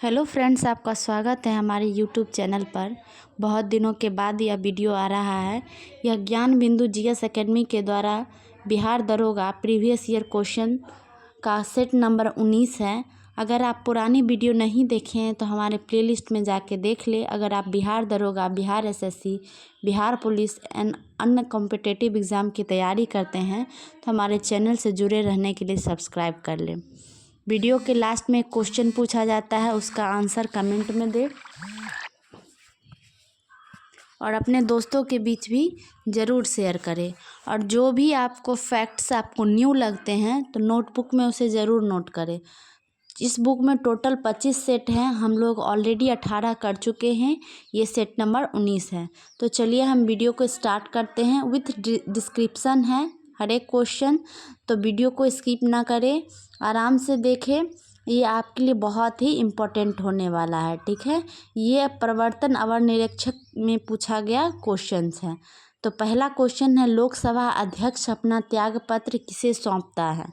Hello friends, आपका स्वागत है हमारे यूट्यूब चैनल पर। बहुत दिनों के बाद यह वीडियो आ रहा है। यह ज्ञान बिंदु जीएस एकेडमी के द्वारा बिहार दरोगा प्रीवियस ईयर क्वेश्चन का सेट नंबर 19 है। अगर आप पुरानी वीडियो नहीं देखे हैं तो हमारे प्लेलिस्ट में जाके देख ले। अगर आप बिहार दरोगा, Bihar SSC, Bihar police and अन्य कॉम्पिटिटिव एग्ज़ाम की तैयारी करते हैं तो हमारे चैनल से जुड़े रहने के लिए सब्सक्राइब कर लें। वीडियो के लास्ट में क्वेश्चन पूछा जाता है, उसका आंसर कमेंट में दे और अपने दोस्तों के बीच भी ज़रूर शेयर करें। और जो भी आपको फैक्ट्स आपको न्यू लगते हैं तो नोटबुक में उसे ज़रूर नोट करें। इस बुक में टोटल 25 सेट हैं, हम लोग ऑलरेडी 18 कर चुके हैं। ये सेट नंबर 19 है। तो चलिए हम वीडियो को स्टार्ट करते हैं। विथ डिस्क्रिप्शन है हर एक क्वेश्चन, तो वीडियो को स्किप ना करें, आराम से देखें। ये आपके लिए बहुत ही इम्पोर्टेंट होने वाला है, ठीक है। ये प्रवर्तन अवर निरीक्षक में पूछा गया क्वेश्चंस है। तो पहला क्वेश्चन है, लोकसभा अध्यक्ष अपना त्यागपत्र किसे सौंपता है?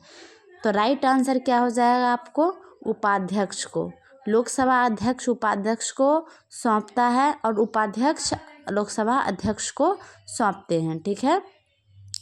तो राइट आंसर क्या हो जाएगा आपको? उपाध्यक्ष को। लोकसभा अध्यक्ष उपाध्यक्ष को सौंपता है और उपाध्यक्ष लोकसभा अध्यक्ष को सौंपते हैं, ठीक है।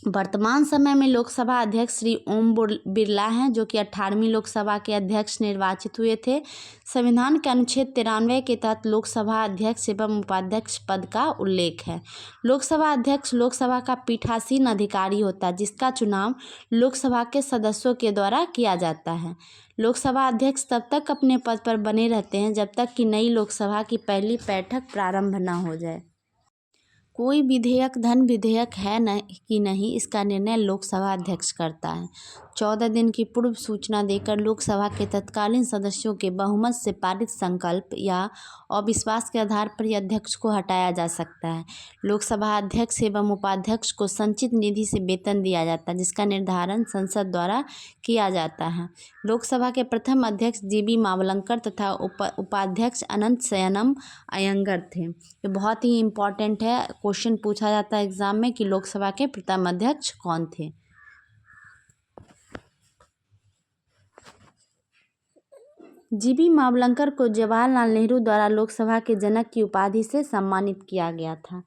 वर्तमान समय में लोकसभा अध्यक्ष श्री ओम बिरला हैं, जो कि 18वीं लोकसभा के अध्यक्ष निर्वाचित हुए थे। संविधान के अनुच्छेद 93 के तहत लोकसभा अध्यक्ष एवं उपाध्यक्ष पद का उल्लेख है। लोकसभा अध्यक्ष लोकसभा का पीठासीन अधिकारी होता है, जिसका चुनाव लोकसभा के सदस्यों के द्वारा किया जाता है। लोकसभा अध्यक्ष तब तक अपने पद पर बने रहते हैं जब तक कि नई लोकसभा की पहली बैठक प्रारंभ न हो जाए। कोई विधेयक धन विधेयक है न कि नहीं, इसका निर्णय लोकसभा अध्यक्ष करता है। 14 दिन की पूर्व सूचना देकर लोकसभा के तत्कालीन सदस्यों के बहुमत से पारित संकल्प या अविश्वास के आधार पर ही अध्यक्ष को हटाया जा सकता है। लोकसभा अध्यक्ष एवं उपाध्यक्ष को संचित निधि से वेतन दिया जाता है, जिसका निर्धारण संसद द्वारा किया जाता है। लोकसभा के प्रथम अध्यक्ष जीबी मावलंकर तथा उपाध्यक्ष अनंत शयनम अयंगर थे। ये बहुत ही इम्पॉर्टेंट है, क्वेश्चन पूछा जाता है एग्जाम में कि लोकसभा के प्रथम अध्यक्ष कौन थे। जीबी मावलंकर को जवाहरलाल नेहरू द्वारा लोकसभा के जनक की उपाधि से सम्मानित किया गया था।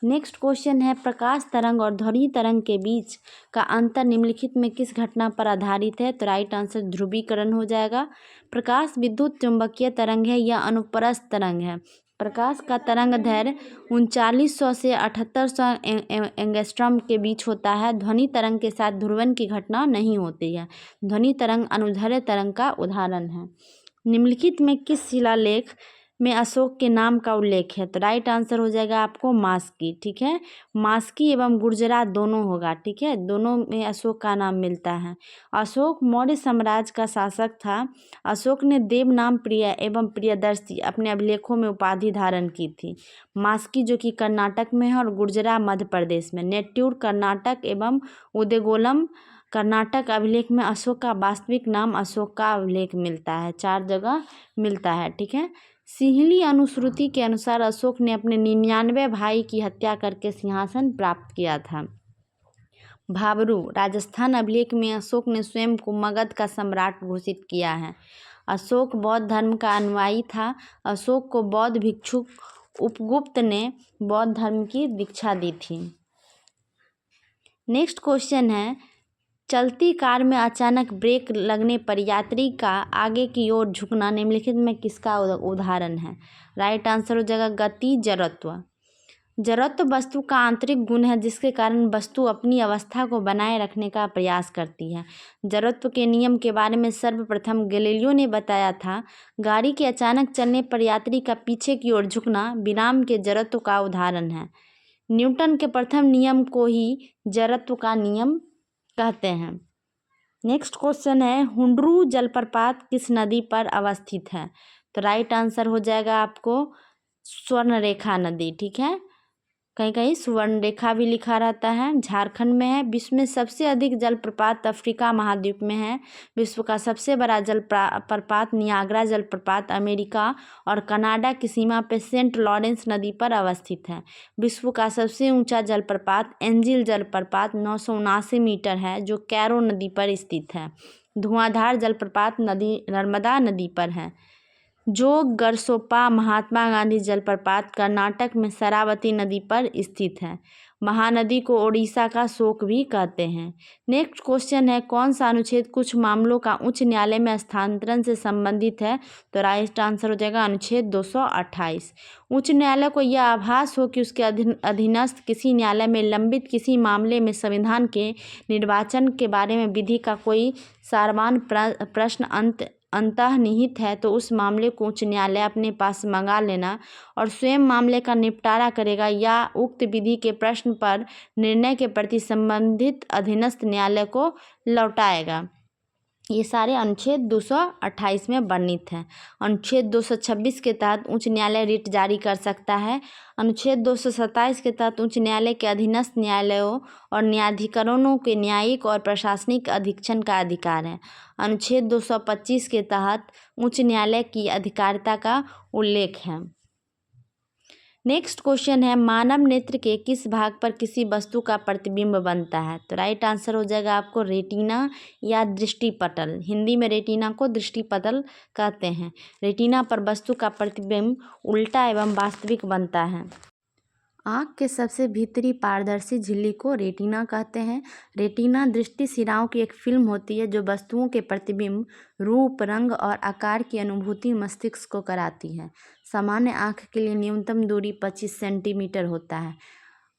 नेक्स्ट क्वेश्चन है, प्रकाश तरंग और ध्वनि तरंग के बीच का अंतर निम्नलिखित में किस घटना पर आधारित है? तो राइट आंसर ध्रुवीकरण हो जाएगा। प्रकाश विद्युत चुंबकीय तरंग है या अनुप्रस्थ तरंग है। प्रकाश का तरंग दैर्घ्य 3900 से 7800 एंगस्ट्रॉम के बीच होता है। ध्वनि तरंग के साथ ध्रुवण की घटना नहीं होती है। ध्वनि तरंग अनुदैर्ध्य तरंग का उदाहरण है। निम्नलिखित में किस शिलालेख में अशोक के नाम का उल्लेख है? तो राइट आंसर हो जाएगा आपको मास्की, ठीक है। मास्की एवं गुर्जरा दोनों होगा, ठीक है। दोनों में अशोक का नाम मिलता है। अशोक मौर्य साम्राज्य का शासक था। अशोक ने देव नाम प्रिय एवं प्रियदर्शी अपने अभिलेखों में उपाधि धारण की थी। मास्की जो कि कर्नाटक में है और गुर्जरा मध्य प्रदेश में। नेट्यूर कर्नाटक एवं उदयगोलम कर्नाटक अभिलेख में अशोक का वास्तविक नाम अशोक का अभिलेख मिलता है, 4 जगह मिलता है, ठीक है। सिंहली अनुश्रुति के अनुसार अशोक ने अपने 99 भाई की हत्या करके सिंहासन प्राप्त किया था। भाबरू राजस्थान अभिलेख में अशोक ने स्वयं को मगध का सम्राट घोषित किया है। अशोक बौद्ध धर्म का अनुयायी था। अशोक को बौद्ध भिक्षुक उपगुप्त ने बौद्ध धर्म की दीक्षा दी थी। नेक्स्ट क्वेश्चन है, चलती कार में अचानक ब्रेक लगने पर यात्री का आगे की ओर झुकना निम्नलिखित में किसका उदाहरण है? राइट आंसर हो जाएगा गति जड़त्व। जड़त्व वस्तु का आंतरिक गुण है, जिसके कारण वस्तु अपनी अवस्था को बनाए रखने का प्रयास करती है। जड़त्व के नियम के बारे में सर्वप्रथम गैलीलियो ने बताया था। गाड़ी के अचानक चलने पर यात्री का पीछे की ओर झुकना विराम के जड़त्व का उदाहरण है। न्यूटन के प्रथम नियम को ही जड़त्व का नियम कहते हैं। नेक्स्ट क्वेश्चन है, हुंडरू जलप्रपात किस नदी पर अवस्थित है? तो राइट आंसर हो जाएगा आपको स्वर्णरेखा नदी, ठीक है। कहीं कहीं स्वर्णरेखा भी लिखा रहता है। झारखंड में है। विश्व में सबसे अधिक जलप्रपात अफ्रीका महाद्वीप में है। विश्व का सबसे बड़ा जलप्रपात नियाग्रा जलप्रपात अमेरिका और कनाडा की सीमा पर सेंट लॉरेंस नदी पर अवस्थित है। विश्व का सबसे ऊंचा जलप्रपात एंजिल जलप्रपात 979 मीटर है, जो कैरो नदी पर स्थित है। धुआंधार जलप्रपात नर्मदा नदी पर है। जो गरसोप्पा महात्मा गांधी जलप्रपात कर्नाटक में शरावती नदी पर स्थित है। महानदी को ओडिशा का शोक भी कहते हैं। नेक्स्ट क्वेश्चन है, कौन सा अनुच्छेद कुछ मामलों का उच्च न्यायालय में हस्तांतरण से संबंधित है? तो राइट आंसर हो जाएगा अनुच्छेद 228। उच्च न्यायालय को यह आभास हो कि उसके अधीनस्थ किसी न्यायालय में लंबित किसी मामले में संविधान के निर्वाचन के बारे में विधि का कोई सारवान प्रश्न अंतर्निहित है तो उस मामले को उच्च न्यायालय अपने पास मंगा लेना और स्वयं मामले का निपटारा करेगा या उक्त विधि के प्रश्न पर निर्णय के प्रति संबंधित अधीनस्थ न्यायालय को लौटाएगा। ये सारे अनुच्छेद 228 में वर्णित हैं। अनुच्छेद 226 के तहत उच्च न्यायालय रिट जारी कर सकता है। अनुच्छेद 227 के तहत उच्च न्यायालय के अधीनस्थ न्यायालयों और न्यायाधिकरणों के न्यायिक और प्रशासनिक अधीक्षण का अधिकार है। अनुच्छेद 225 के तहत उच्च न्यायालय की अधिकारिता का उल्लेख है। नेक्स्ट क्वेश्चन है, मानव नेत्र के किस भाग पर किसी वस्तु का प्रतिबिंब बनता है? तो राइट आंसर हो जाएगा आपको रेटिना या दृष्टिपटल। हिंदी में रेटिना को दृष्टिपटल कहते हैं। रेटिना पर वस्तु का प्रतिबिंब उल्टा एवं वास्तविक बनता है। आँख के सबसे भीतरी पारदर्शी झिल्ली को रेटिना कहते हैं। रेटिना दृष्टि सिराओं की एक फिल्म होती है जो वस्तुओं के प्रतिबिंब, रूप, रंग और आकार की अनुभूति मस्तिष्क को कराती है। सामान्य आँख के लिए न्यूनतम दूरी 25 सेंटीमीटर होता है।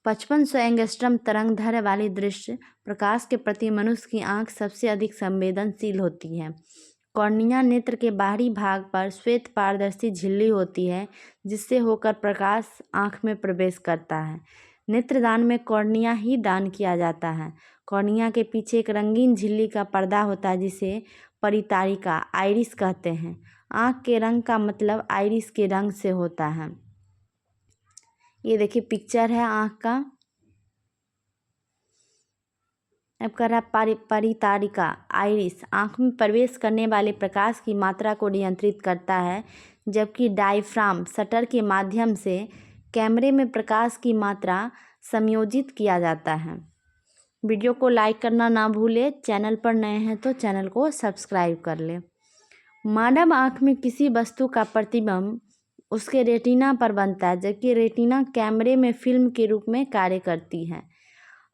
5500 एंगस्ट्रम तरंगदैर्घ्य वाली दृश्य प्रकाश के प्रति मनुष्य की आँख सबसे अधिक संवेदनशील होती है। कॉर्निया नेत्र के बाहरी भाग पर श्वेत पारदर्शी झिल्ली होती है जिससे होकर प्रकाश आँख में प्रवेश करता है। नेत्रदान में कॉर्निया ही दान किया जाता है। कॉर्निया के पीछे एक रंगीन झिल्ली का पर्दा होता है जिसे परितारिका आइरिस कहते हैं। आँख के रंग का मतलब आइरिस के रंग से होता है। ये देखिए पिक्चर है आँख का। अब कर रहा परितारिका आइरिस आँख में प्रवेश करने वाले प्रकाश की मात्रा को नियंत्रित करता है, जबकि डायफ्राम शटर के माध्यम से कैमरे में प्रकाश की मात्रा समायोजित किया जाता है। वीडियो को लाइक करना ना भूले। चैनल पर नए हैं तो चैनल को सब्सक्राइब कर ले। मानव आँख में किसी वस्तु का प्रतिबिंब उसके रेटिना पर बनता है, जबकि रेटिना कैमरे में फिल्म के रूप में कार्य करती है।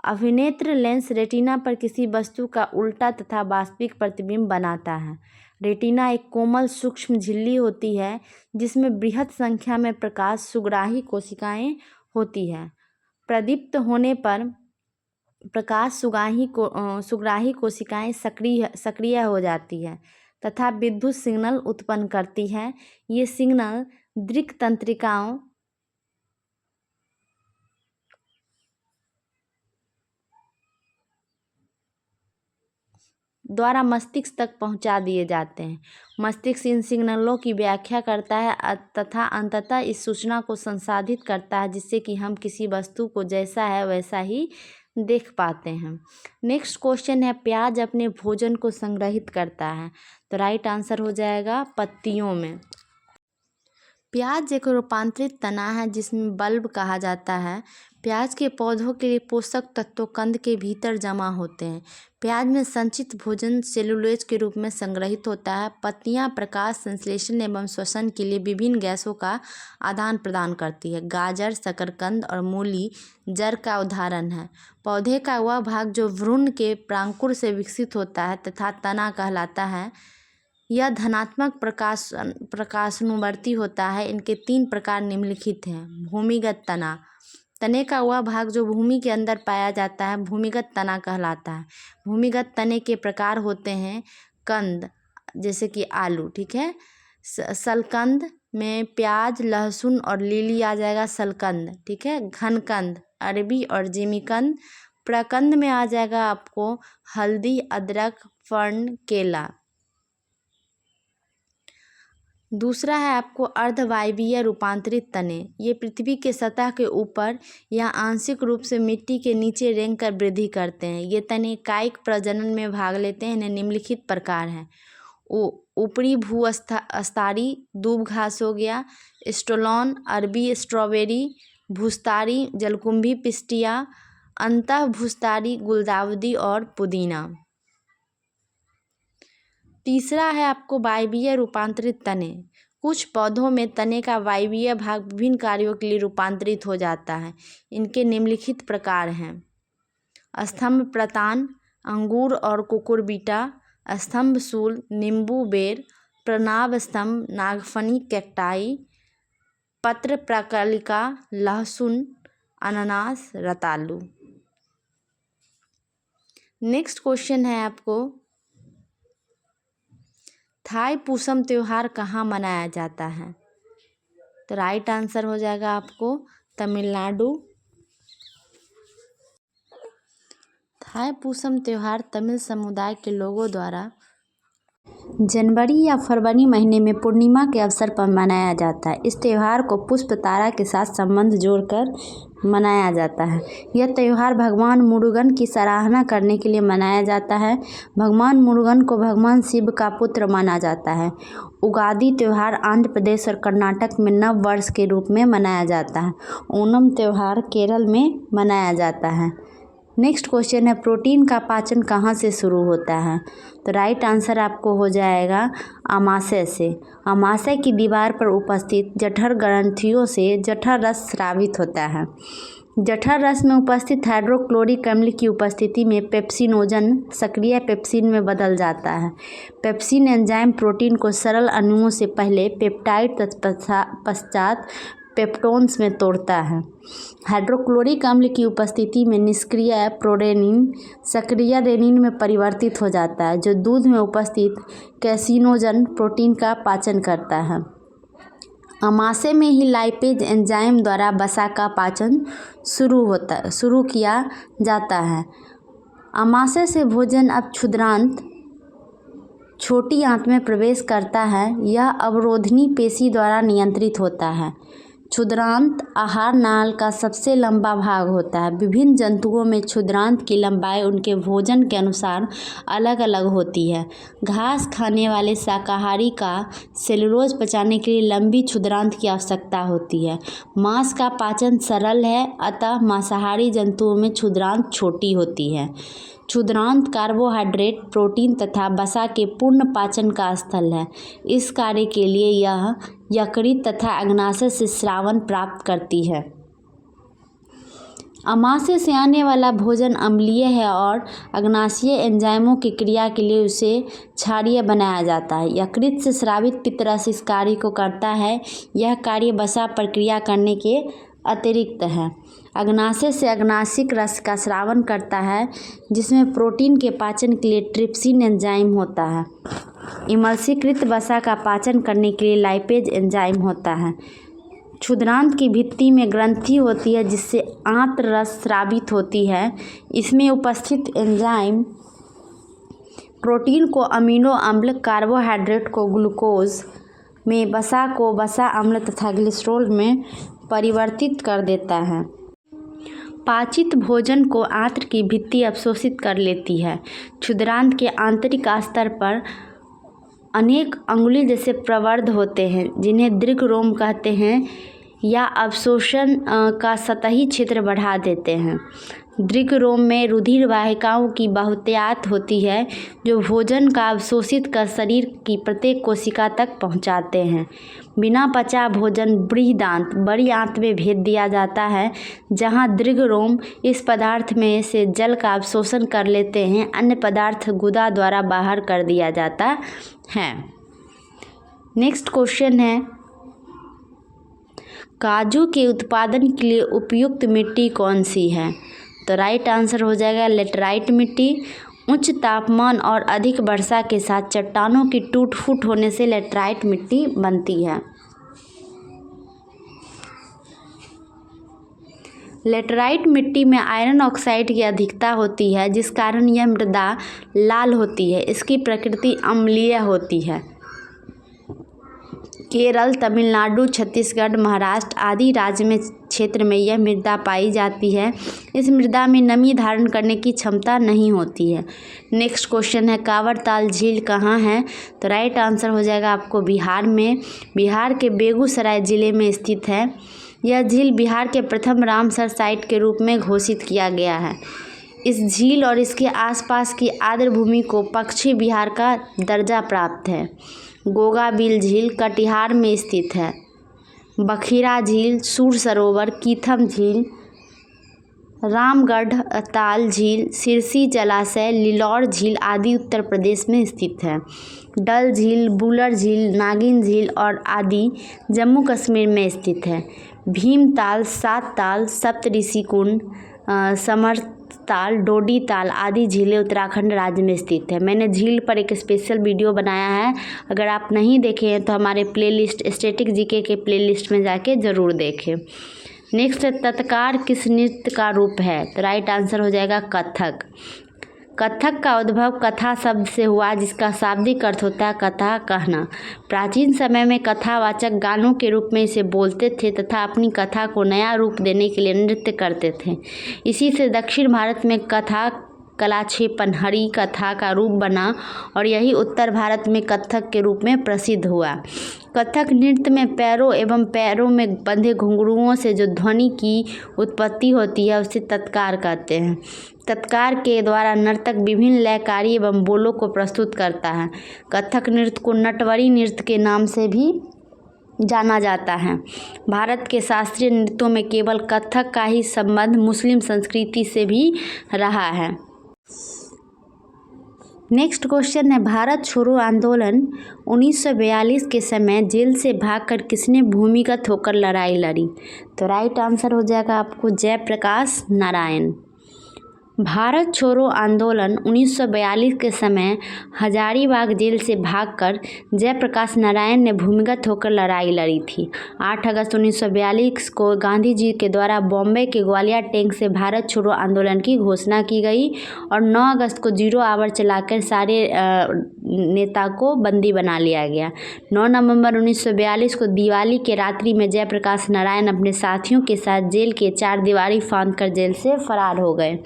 अभिनेत्र लेंस रेटिना पर किसी वस्तु का उल्टा तथा वास्तविक प्रतिबिंब बनाता है। रेटिना एक कोमल सूक्ष्म झिल्ली होती है जिसमें बृहत संख्या में प्रकाश सुग्राही कोशिकाएं होती है। प्रदीप्त होने पर प्रकाश सुग्राही कोशिकाएं सक्रिय हो जाती है तथा विद्युत सिग्नल उत्पन्न करती है। ये सिग्नल दृक् तंत्रिकाओं द्वारा मस्तिष्क तक पहुंचा दिए जाते हैं। मस्तिष्क इन सिग्नलों की व्याख्या करता है तथा अंततः इस सूचना को संसाधित करता है जिससे कि हम किसी वस्तु को जैसा है वैसा ही देख पाते हैं। नेक्स्ट क्वेश्चन है, प्याज अपने भोजन को संग्रहित करता है? तो राइट आंसर हो जाएगा पत्तियों में। प्याज एक रूपांतरित तना है जिसमें बल्ब कहा जाता है। प्याज के पौधों के लिए पोषक तत्व कंद के भीतर जमा होते हैं। प्याज में संचित भोजन सेलुलोज के रूप में संग्रहित होता है। पत्तियां प्रकाश संश्लेषण एवं श्वसन के लिए विभिन्न गैसों का आदान प्रदान करती है। गाजर, शकरकंद और मूली जड़ का उदाहरण है। पौधे का वह भाग जो भ्रूण के प्रांकुर से विकसित होता है तथा तना कहलाता है। यह धनात्मक प्रकाशानुवर्ती होता है। इनके 3 प्रकार निम्नलिखित हैं। भूमिगत तना, तने का वह भाग जो भूमि के अंदर पाया जाता है भूमिगत तना कहलाता है। भूमिगत तने के प्रकार होते हैं कंद, जैसे कि आलू, ठीक है। सलकंद में प्याज, लहसुन और लीली आ जाएगा सलकंद, ठीक है। घनकंद अरबी और जिमीकंद। प्रकंद में आ जाएगा आपको हल्दी, अदरक, फर्न, केला। दूसरा है आपको अर्धवायवीय रूपांतरित तने। ये पृथ्वी के सतह के ऊपर या आंशिक रूप से मिट्टी के नीचे रेंग कर वृद्धि करते हैं। ये तने कायिक प्रजनन में भाग लेते हैं। इन्हें निम्नलिखित प्रकार हैं। ऊपरी भूस्तरीय दूब घास हो गया, स्टोलोन अरबी स्ट्रॉबेरी, भूस्तरीय जलकुंभी पिस्टिया, अंतः भूस्तरीय गुलदाउदी और पुदीना। तीसरा है आपको वायवीय रूपांतरित तने। कुछ पौधों में तने का वायवीय भाग विभिन्न कार्यों के लिए रूपांतरित हो जाता है। इनके निम्नलिखित प्रकार हैं: स्तंभ प्रतान, अंगूर और कुकुरबिटा, स्तंभ सूल, नींबू बेर, प्रणाव स्तंभ, नागफनी, कैक्टाई, पत्र प्राकलिका, लहसुन, अनानास, रतालू। नेक्स्ट क्वेश्चन है आपको, थाई पूसम त्योहार कहाँ मनाया जाता है? तो राइट आंसर हो जाएगा आपको तमिलनाडु। थाई पूसम त्योहार तमिल समुदाय के लोगों द्वारा जनवरी या फरवरी महीने में पूर्णिमा के अवसर पर मनाया जाता है। इस त्यौहार को पुष्प तारा के साथ संबंध जोड़कर मनाया जाता है। यह त्यौहार भगवान मुरुगन की सराहना करने के लिए मनाया जाता है। भगवान मुरुगन को भगवान शिव का पुत्र माना जाता है। उगादि त्यौहार आंध्र प्रदेश और कर्नाटक में नव वर्ष के रूप में मनाया जाता है। ओणम त्यौहार केरल में मनाया जाता है। नेक्स्ट क्वेश्चन है, प्रोटीन का पाचन कहाँ से शुरू होता है? तो राइट आंसर आपको हो जाएगा आमाशय से। आमाशय की दीवार पर उपस्थित जठर ग्रंथियों से जठर रस स्रावित होता है। जठर रस में उपस्थित हाइड्रोक्लोरिक अम्ल की उपस्थिति में पेप्सिनोजन सक्रिय पेप्सिन में बदल जाता है। पेप्सिन एंजाइम प्रोटीन को सरल अणुओं से पहले पेप्टाइड तत्पश्चात पेप्टोन्स में तोड़ता है। हाइड्रोक्लोरिक अम्ल की उपस्थिति में निष्क्रिय प्रोरेनिन सक्रिय रेनिन में परिवर्तित हो जाता है, जो दूध में उपस्थित कैसिनोजन प्रोटीन का पाचन करता है। आमाशय में ही लाइपेज एंजाइम द्वारा वसा का पाचन शुरू किया जाता है। आमाशय से भोजन अब क्षुद्रांत छोटी आंत में प्रवेश करता है। यह अवरोधनी पेशी द्वारा नियंत्रित होता है। क्षुद्रांत आहार नाल का सबसे लंबा भाग होता है। विभिन्न जंतुओं में क्षुद्रांत की लंबाई उनके भोजन के अनुसार अलग अलग होती है। घास खाने वाले शाकाहारी का सेलुलोज पचाने के लिए लंबी क्षुद्रांत की आवश्यकता होती है। मांस का पाचन सरल है, अतः मांसाहारी जंतुओं में क्षुद्रांत छोटी होती है। क्षुद्रांत कार्बोहाइड्रेट, प्रोटीन तथा वसा के पूर्ण पाचन का स्थल है। इस कार्य के लिए यह यकृत तथा अग्नाशय से स्रावन प्राप्त करती है। आमाशय से आने वाला भोजन अम्लीय है और अग्नाशयीय एंजाइमों की क्रिया के लिए उसे क्षारीय बनाया जाता है। यकृत से स्रावित पित्तरस इस कार्य को करता है। यह कार्य वसा प्रक्रिया करने के अतिरिक्त है। अग्नाशय से अग्नाशिक रस का स्रावन करता है, जिसमें प्रोटीन के पाचन के लिए ट्रिप्सिन एंजाइम होता है। इमल्सीकृत वसा का पाचन करने के लिए लाइपेज एंजाइम होता है। क्षुद्रांत की भित्ति में ग्रंथि होती है, जिससे आंत्र रस स्रावित होती है। इसमें उपस्थित एंजाइम प्रोटीन को अमीनो अम्ल, कार्बोहाइड्रेट को ग्लूकोज में, वसा को वसा अम्ल तथा ग्लिसरॉल में परिवर्तित कर देता है। पाचित भोजन को आंत्र की भित्ति अवशोषित कर लेती है। क्षुद्रांत के आंतरिक स्तर पर अनेक अंगुली जैसे प्रवर्ध होते हैं, जिन्हें दीर्घ रोम कहते हैं, या अवशोषण का सतही क्षेत्र बढ़ा देते हैं। दीर्घ रोम में रुधिर वाहिकाओं की बहुतायत होती है, जो भोजन का अवशोषित कर शरीर की प्रत्येक कोशिका तक पहुंचाते हैं। बिना पचा भोजन बृहदांत बड़ी आंत में भेज दिया जाता है, जहां दीर्घ रोम इस पदार्थ में से जल का अवशोषण कर लेते हैं। अन्य पदार्थ गुदा द्वारा बाहर कर दिया जाता है। नेक्स्ट क्वेश्चन है, काजू के उत्पादन के लिए उपयुक्त मिट्टी कौन सी है? तो राइट आंसर हो जाएगा लेटराइट मिट्टी। उच्च तापमान और अधिक वर्षा के साथ चट्टानों की टूट फूट होने से लेटराइट मिट्टी बनती है। लेटराइट मिट्टी में आयरन ऑक्साइड की अधिकता होती है, जिस कारण यह मृदा लाल होती है। इसकी प्रकृति अम्लीय होती है। केरल, तमिलनाडु, छत्तीसगढ़, महाराष्ट्र आदि राज्य में क्षेत्र में यह मृदा पाई जाती है। इस मृदा में नमी धारण करने की क्षमता नहीं होती है। नेक्स्ट क्वेश्चन है, कांवरताल झील कहाँ है? तो राइट आंसर हो जाएगा आपको बिहार में। बिहार के बेगूसराय जिले में स्थित है। यह झील बिहार के प्रथम रामसर साइट के रूप में घोषित किया गया है। इस झील और इसके आसपास की आर्द्र भूमि को पश्चिमी बिहार का दर्जा प्राप्त है। गोगाबिल झील कटिहार में स्थित है। बखिरा झील, सूर सरोवर, कीथम झील, रामगढ़ ताल झील, सिरसी जलाशय, लिलौर झील आदि उत्तर प्रदेश में स्थित है। डल झील, बुलर झील, नागिन झील और आदि जम्मू कश्मीर में स्थित है। भीमताल, सात ताल, सप्तऋषि कुंड, समर्थताल, डोडी ताल आदि झीलें उत्तराखंड राज्य में स्थित है। मैंने झील पर एक स्पेशल वीडियो बनाया है, अगर आप नहीं देखे हैं तो हमारे प्लेलिस्ट स्टैटिक जीके के प्लेलिस्ट में जाके ज़रूर देखें। नेक्स्ट है, तत्कार किस नृत्य का रूप है? तो राइट आंसर हो जाएगा कथक। कथक का उद्भव कथा शब्द से हुआ, जिसका शाब्दिक अर्थ होता है कथा कहना। प्राचीन समय में कथावाचक गानों के रूप में इसे बोलते थे तथा अपनी कथा को नया रूप देने के लिए नृत्य करते थे। इसी से दक्षिण भारत में कथा कलाक्षेपण हरि कथा का रूप बना और यही उत्तर भारत में कथक के रूप में प्रसिद्ध हुआ। कथक नृत्य में पैरों एवं पैरों में बंधे घुंघरुओं से जो ध्वनि की उत्पत्ति होती है उसे तत्कार कहते हैं। तत्कार के द्वारा नर्तक विभिन्न लयकारी एवं बोलों को प्रस्तुत करता है। कथक नृत्य को नटवरी नृत्य के नाम से भी जाना जाता है। भारत के शास्त्रीय नृत्यों में केवल कथक का ही संबंध मुस्लिम संस्कृति से भी रहा है। नेक्स्ट क्वेश्चन है, भारत छोड़ो आंदोलन 1942 के समय जेल से भागकर किसने भूमिगत होकर लड़ाई लड़ी? तो राइट आंसर हो जाएगा आपको जयप्रकाश नारायण। भारत छोड़ो आंदोलन 1942 के समय हजारीबाग जेल से भागकर जयप्रकाश नारायण ने भूमिगत होकर लड़ाई लड़ी थी। 8 अगस्त 1942 को गांधी जी के द्वारा बॉम्बे के ग्वालियर टैंक से भारत छोड़ो आंदोलन की घोषणा की गई और 9 अगस्त को 0 आवर चलाकर सारे नेता को बंदी बना लिया गया। 9 नवंबर 1942 को दिवाली के रात्रि में जयप्रकाश नारायण अपने साथियों के साथ जेल के 4 दीवारी फांदकर जेल से फरार हो गए।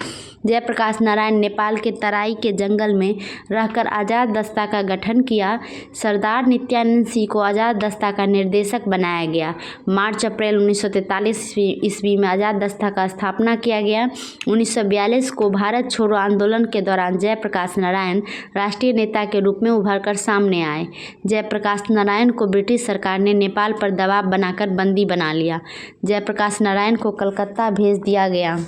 जयप्रकाश नारायण नेपाल के तराई के जंगल में रहकर आज़ाद दस्ता का गठन किया। सरदार नित्यानंद सिंह को आज़ाद दस्ता का निर्देशक बनाया गया। मार्च अप्रैल 1943 ईस्वी में आज़ाद दस्ता का स्थापना किया गया। 1942 को भारत छोड़ो आंदोलन के दौरान जयप्रकाश नारायण राष्ट्रीय नेता के रूप में उभरकर सामने आए। जयप्रकाश नारायण को ब्रिटिश सरकार ने नेपाल पर दबाव बनाकर बंदी बना लिया। जयप्रकाश नारायण को कलकत्ता भेज दिया गया।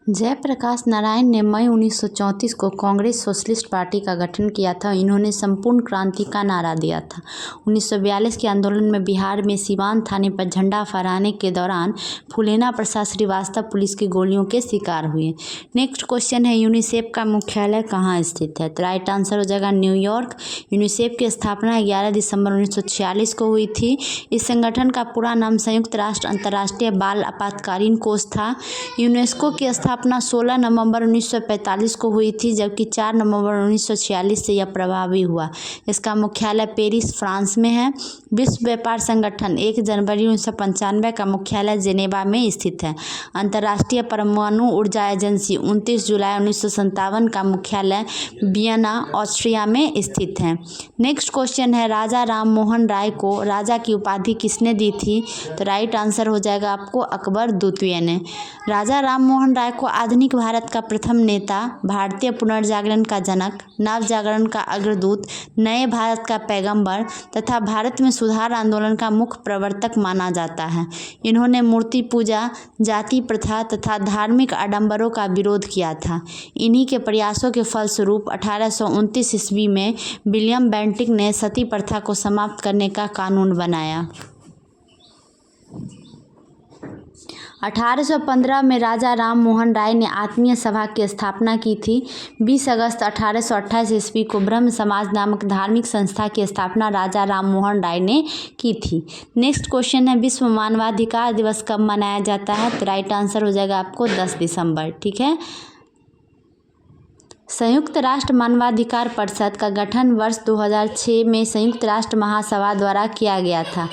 जयप्रकाश नारायण ने मई 1934 को कांग्रेस सोशलिस्ट पार्टी का गठन किया था। इन्होंने संपूर्ण क्रांति का नारा दिया था। 1942 के आंदोलन में बिहार में सिवान थाने पर झंडा फहराने के दौरान फूलेना प्रसाद श्रीवास्तव पुलिस की गोलियों के शिकार हुए। नेक्स्ट क्वेश्चन है, यूनिसेफ का मुख्यालय कहाँ स्थित है? तो राइट आंसर हो जाएगा न्यूयॉर्क। यूनिसेफ की स्थापना 11 दिसंबर 1946 को हुई थी। इस संगठन का पूरा नाम संयुक्त राष्ट्र अंतर्राष्ट्रीय बाल आपातकालीन कोष था। यूनेस्को की स्थापना 16 नवंबर 1945 को हुई थी, जबकि 4 नवंबर 1946 से यह प्रभावी हुआ। इसका मुख्यालय पेरिस, फ्रांस में है। विश्व व्यापार संगठन 1 जनवरी 1995 का मुख्यालय जेनेवा में स्थित है। अंतर्राष्ट्रीय परमाणु ऊर्जा एजेंसी 29 जुलाई 1957 का मुख्यालय वियना, ऑस्ट्रिया में स्थित है। नेक्स्ट क्वेश्चन है, राजा राम मोहन राय को राजा की उपाधि किसने दी थी? तो राइट आंसर हो जाएगा आपको अकबर द्वितीय ने। राजा राम मोहन राय को आधुनिक भारत का प्रथम नेता, भारतीय पुनर्जागरण का जनक, नव जागरण का अग्रदूत, नए भारत का पैगंबर तथा भारत में सुधार आंदोलन का मुख्य प्रवर्तक माना जाता है। इन्होंने मूर्ति पूजा, जाति प्रथा तथा धार्मिक आडंबरों का विरोध किया था। इन्हीं के प्रयासों के फलस्वरूप 1829 ईस्वी में विलियम बेंटिक ने सती प्रथा को समाप्त करने का कानून बनाया। 1815 में राजा राम मोहन राय ने आत्मीय सभा की स्थापना की थी। 20 अगस्त 1828 ईस्वी को ब्रह्म समाज नामक धार्मिक संस्था की स्थापना राजा राम मोहन राय ने की थी। नेक्स्ट क्वेश्चन है, विश्व मानवाधिकार दिवस कब मनाया जाता है? तो राइट आंसर हो जाएगा आपको 10 दिसंबर। ठीक है। संयुक्त राष्ट्र मानवाधिकार परिषद का गठन वर्ष 2006 में संयुक्त राष्ट्र महासभा द्वारा किया गया था।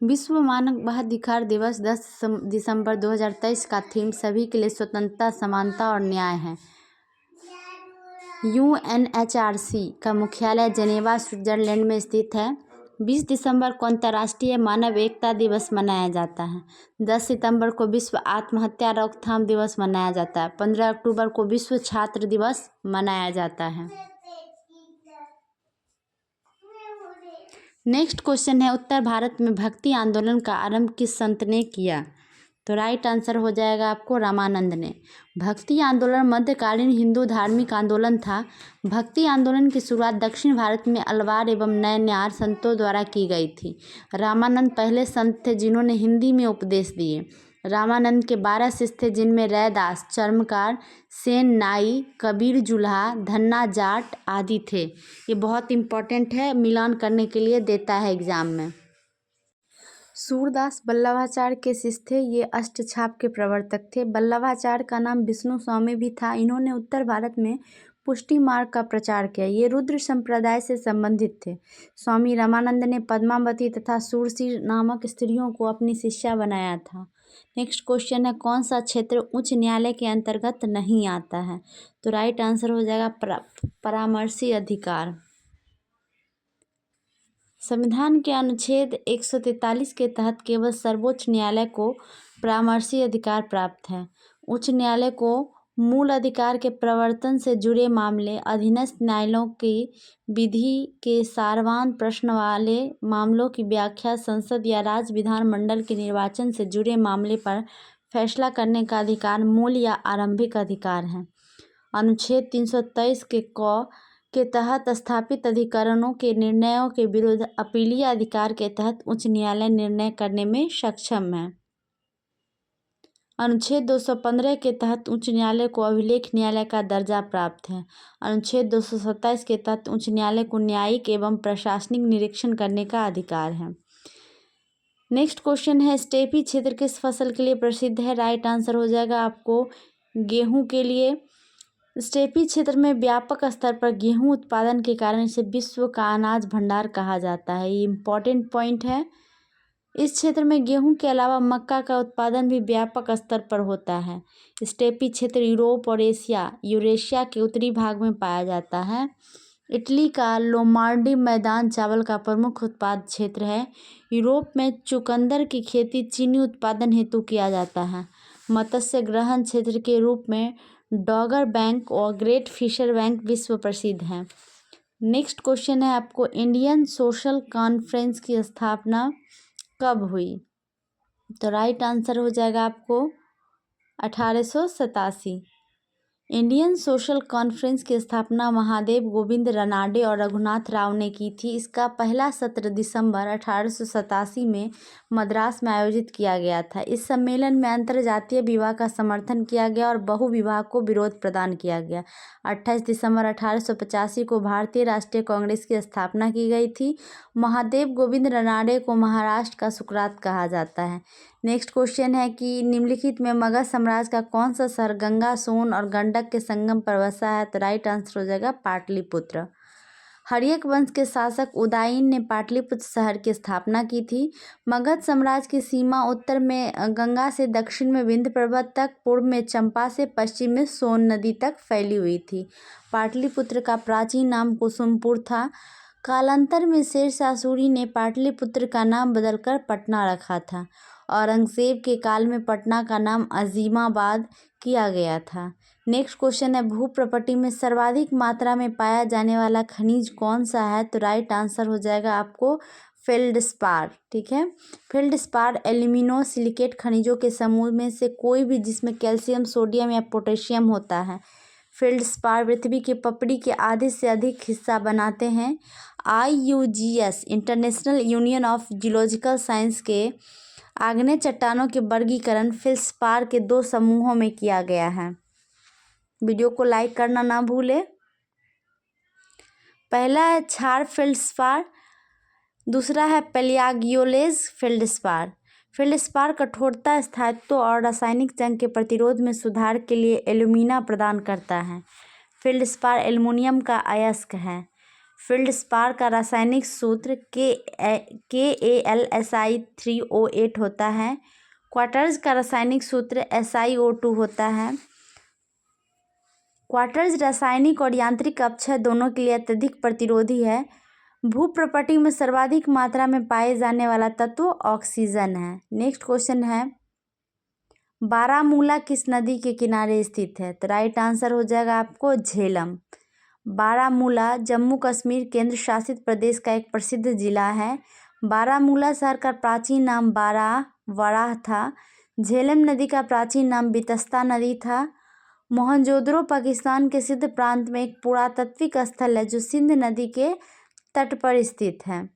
विश्व मानवाधिकार दिवस 10 दिसंबर 2023 का थीम सभी के लिए स्वतंत्रता, समानता और न्याय है। UNHRC का मुख्यालय जेनेवा, स्विट्जरलैंड में स्थित है। 20 दिसंबर को अंतर्राष्ट्रीय मानव एकता दिवस मनाया जाता है। 10 सितंबर को विश्व आत्महत्या रोकथाम दिवस मनाया जाता है। 15 अक्टूबर को विश्व छात्र दिवस मनाया जाता है। नेक्स्ट क्वेश्चन है, उत्तर भारत में भक्ति आंदोलन का आरंभ किस संत ने किया? तो राइट आंसर हो जाएगा आपको रामानंद ने। भक्ति आंदोलन मध्यकालीन हिंदू धार्मिक आंदोलन था। भक्ति आंदोलन की शुरुआत दक्षिण भारत में अलवार एवं नयनार संतों द्वारा की गई थी। रामानंद पहले संत थे जिन्होंने हिंदी में उपदेश दिए। रामानंद के 12 शिष्य थे जिनमें रैदास, चर्मकार, सेन नाई, कबीर जुल्हा, धन्ना जाट आदि थे। ये बहुत इंपॉर्टेंट है, मिलान करने के लिए देता है एग्जाम में। सूरदास वल्लभाचार्य के शिष्य थे। ये अष्टछाप के प्रवर्तक थे। वल्लभाचार्य का नाम विष्णु स्वामी भी था। इन्होंने उत्तर भारत में पुष्टि मार्ग का प्रचार किया। ये रुद्र संप्रदाय से संबंधित थे। स्वामी रामानंद ने पद्मावती तथा सूरसी नामक स्त्रियों को अपनी शिष्या बनाया था। नेक्स्ट क्वेश्चन है, कौन सा क्षेत्र उच्च न्यायालय के अंतर्गत नहीं आता है? तो राइट आंसर हो जाएगा परामर्शी अधिकार। संविधान के अनुच्छेद 143 के तहत केवल सर्वोच्च न्यायालय को परामर्शी अधिकार प्राप्त है। उच्च न्यायालय को मूल अधिकार के प्रवर्तन से जुड़े मामले, अधीनस्थ न्यायालयों की विधि के सारवान प्रश्न वाले मामलों की व्याख्या, संसद या राज्य विधानमंडल के निर्वाचन से जुड़े मामले पर फैसला करने का अधिकार मूल या आरंभिक अधिकार है। अनुच्छेद 323 के तहत स्थापित अधिकरणों के निर्णयों के विरुद्ध अपीलीय अधिकार के तहत उच्च न्यायालय निर्णय करने में सक्षम है। अनुच्छेद 215 के तहत उच्च न्यायालय को अभिलेख न्यायालय का दर्जा प्राप्त है। अनुच्छेद 227 के तहत उच्च न्यायालय को न्यायिक एवं प्रशासनिक निरीक्षण करने का अधिकार है। नेक्स्ट क्वेश्चन है, स्टेपी क्षेत्र किस फसल के लिए प्रसिद्ध है? राइट आंसर हो जाएगा आपको गेहूं के लिए। स्टेपी क्षेत्र में व्यापक स्तर पर गेहूं उत्पादन के कारण इसे विश्व का अनाज भंडार कहा जाता है। ये इम्पॉर्टेंट पॉइंट है। इस क्षेत्र में गेहूं के अलावा मक्का का उत्पादन भी व्यापक स्तर पर होता है। स्टेपी क्षेत्र यूरोप और यूरेशिया के उत्तरी भाग में पाया जाता है। इटली का लोमार्डी मैदान चावल का प्रमुख उत्पाद क्षेत्र है। यूरोप में चुकंदर की खेती चीनी उत्पादन हेतु किया जाता है। मत्स्य ग्रहण क्षेत्र के रूप में डॉगर बैंक और ग्रेट फिशर बैंक विश्व प्रसिद्ध हैं। नेक्स्ट क्वेश्चन है आपको, इंडियन सोशल कॉन्फ्रेंस की स्थापना कब हुई? तो राइट आंसर हो जाएगा आपको 1887। इंडियन सोशल कॉन्फ्रेंस की स्थापना महादेव गोविंद रनाडे और रघुनाथ राव ने की थी। इसका पहला सत्र दिसंबर 1887 में मद्रास में आयोजित किया गया था। इस सम्मेलन में अंतर्जातीय विवाह का समर्थन किया गया और बहु विवाह को विरोध प्रदान किया गया। 28 दिसंबर 1885 को भारतीय राष्ट्रीय कांग्रेस की स्थापना की गई थी। महादेव गोविंद रनाडे को महाराष्ट्र का सुकरात कहा जाता है। नेक्स्ट क्वेश्चन है कि निम्नलिखित में मगध साम्राज्य का कौन सा शहर गंगा, सोन और गंडक के संगम पर बसा है? तो राइट आंसर हो जाएगा पाटलिपुत्र। हर्यक वंश के शासक उदयन ने पाटलिपुत्र शहर की स्थापना की थी। मगध साम्राज्य की सीमा उत्तर में गंगा से दक्षिण में विंध्य पर्वत तक, पूर्व में चंपा से पश्चिम में सोन नदी तक फैली हुई थी। पाटलिपुत्र का प्राचीन नाम कुसुमपुर था। कालांतर में शेरशाह सूरी ने पाटलिपुत्र का नाम बदलकर पटना रखा था। औरंगजेब के काल में पटना का नाम अजीमाबाद किया गया था। नेक्स्ट क्वेश्चन है, भू प्रॉपर्टी में सर्वाधिक मात्रा में पाया जाने वाला खनिज कौन सा है? तो राइट आंसर हो जाएगा आपको फेल्डस्पार। ठीक है, फेल्डस्पार एल्यूमिनो सिलिकेट खनिजों के समूह में से कोई भी जिसमें कैल्शियम, सोडियम या पोटेशियम होता है। फेल्डस्पार पृथ्वी की पपड़ी के आधे से अधिक हिस्सा बनाते हैं। IUGS international union of geological science के आग्नेय चट्टानों के वर्गीकरण फेल्डस्पार के 2 समूहों में किया गया है। वीडियो को लाइक करना ना भूले। पहला है क्षार फेल्डस्पार, दूसरा है पैलियाग्योलेज फेल्डस्पार। फेल्डस्पार कठोरता, स्थायित्व और रासायनिक जंग के प्रतिरोध में सुधार के लिए एल्यूमिना प्रदान करता है। फेल्डस्पार एल्युमिनियम का अयस्क है। फेल्डस्पार का रासायनिक सूत्र KAlSi3O8 होता है। क्वार्ट्ज का रासायनिक सूत्र SiO2 होता है। क्वार्ट्ज रासायनिक और यांत्रिक अपक्षय दोनों के लिए अत्यधिक प्रतिरोधी है। भू प्रॉपर्टी में सर्वाधिक मात्रा में पाए जाने वाला तत्व ऑक्सीजन है। नेक्स्ट क्वेश्चन है, बारामूला किस नदी के किनारे स्थित है? तो राइट आंसर हो जाएगा आपको झेलम। बारामूला जम्मू कश्मीर केंद्र शासित प्रदेश का एक प्रसिद्ध जिला है। बारामूला शहर का प्राचीन नाम वराह था। झेलम नदी का प्राचीन नाम बितस्ता नदी था। मोहनजोदड़ो पाकिस्तान के सिंध प्रांत में एक पुरातात्विक स्थल है जो सिंध नदी के तट पर स्थित है।